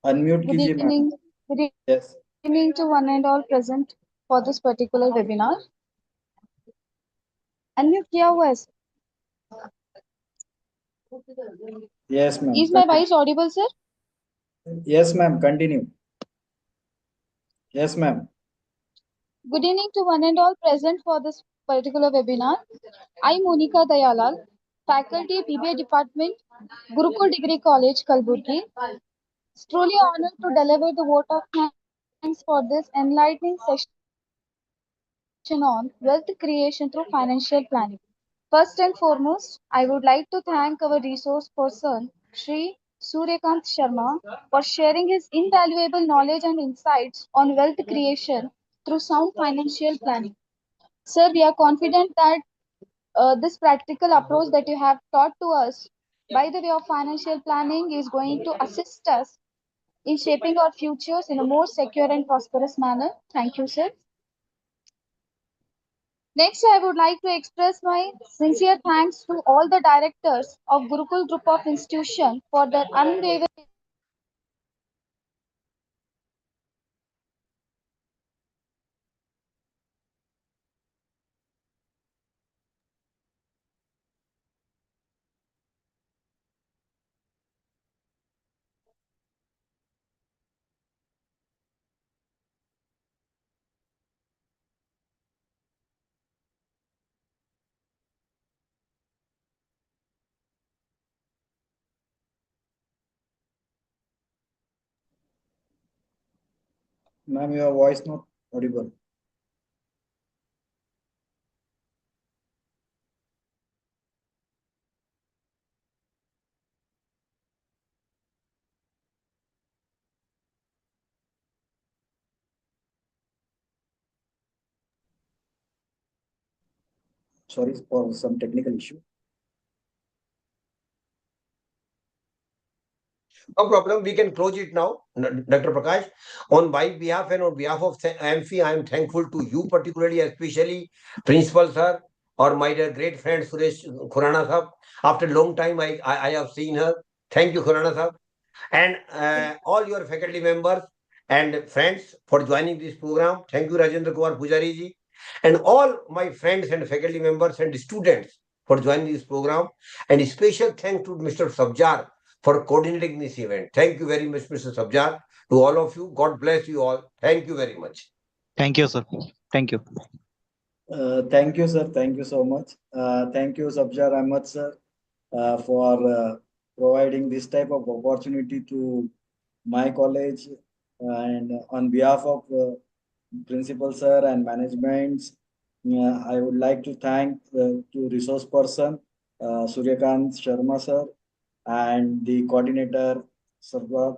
Unmute Good कीजिए ma'am. evening. Good Yes. evening to one and all present for this particular webinar. Unmute किया हुआ है sir? Yes, ma'am. Is my voice audible, sir? Yes, ma'am. Continue. Yes, ma'am. Good evening to one and all present for this particular webinar. I, Monica Dayalal, faculty BBA Department, Gurukul Degree College, Kalburgi. Truly honored to deliver the vote of thanks for this enlightening session on wealth creation through financial planning. First and foremost, I would like to thank our resource person, Shree Suryakant Sharma, for sharing his invaluable knowledge and insights on wealth creation through sound financial planning. Sir, we are confident that this practical approach that you have taught to us by the way of financial planning is going to assist us in shaping our futures in a more secure and prosperous manner. Thank you, sir. Next, I would like to express my sincere thanks to all the directors of Gurukul Group of Institutions for their unwavering Ma'am, your voice not audible. Sorry for some technical issue. No problem. We can close it now, Dr. Prakash. On my behalf and on behalf of AMFI, I am thankful to you particularly, especially Principal Sir or my dear great friend Suresh Khurana Sahab. After a long time, I have seen her. Thank you, Khurana Sahab. And all your faculty members and friends for joining this program. Thank you, Rajendra Kumar Pujari ji. And all my friends and faculty members and students for joining this program. And a special thanks to Mr. Sabjar for coordinating this event. Thank you very much, Mr. Sabjar. To all of you, God bless you all. Thank you very much. Thank you, sir. Thank you. Thank you, sir. Thank you so much. Thank you, Sabjar Ahmed, sir, for providing this type of opportunity to my college. And on behalf of principal, sir, and management, I would like to thank to resource person, Suryakant Sharma, sir, and the coordinator, Sarwar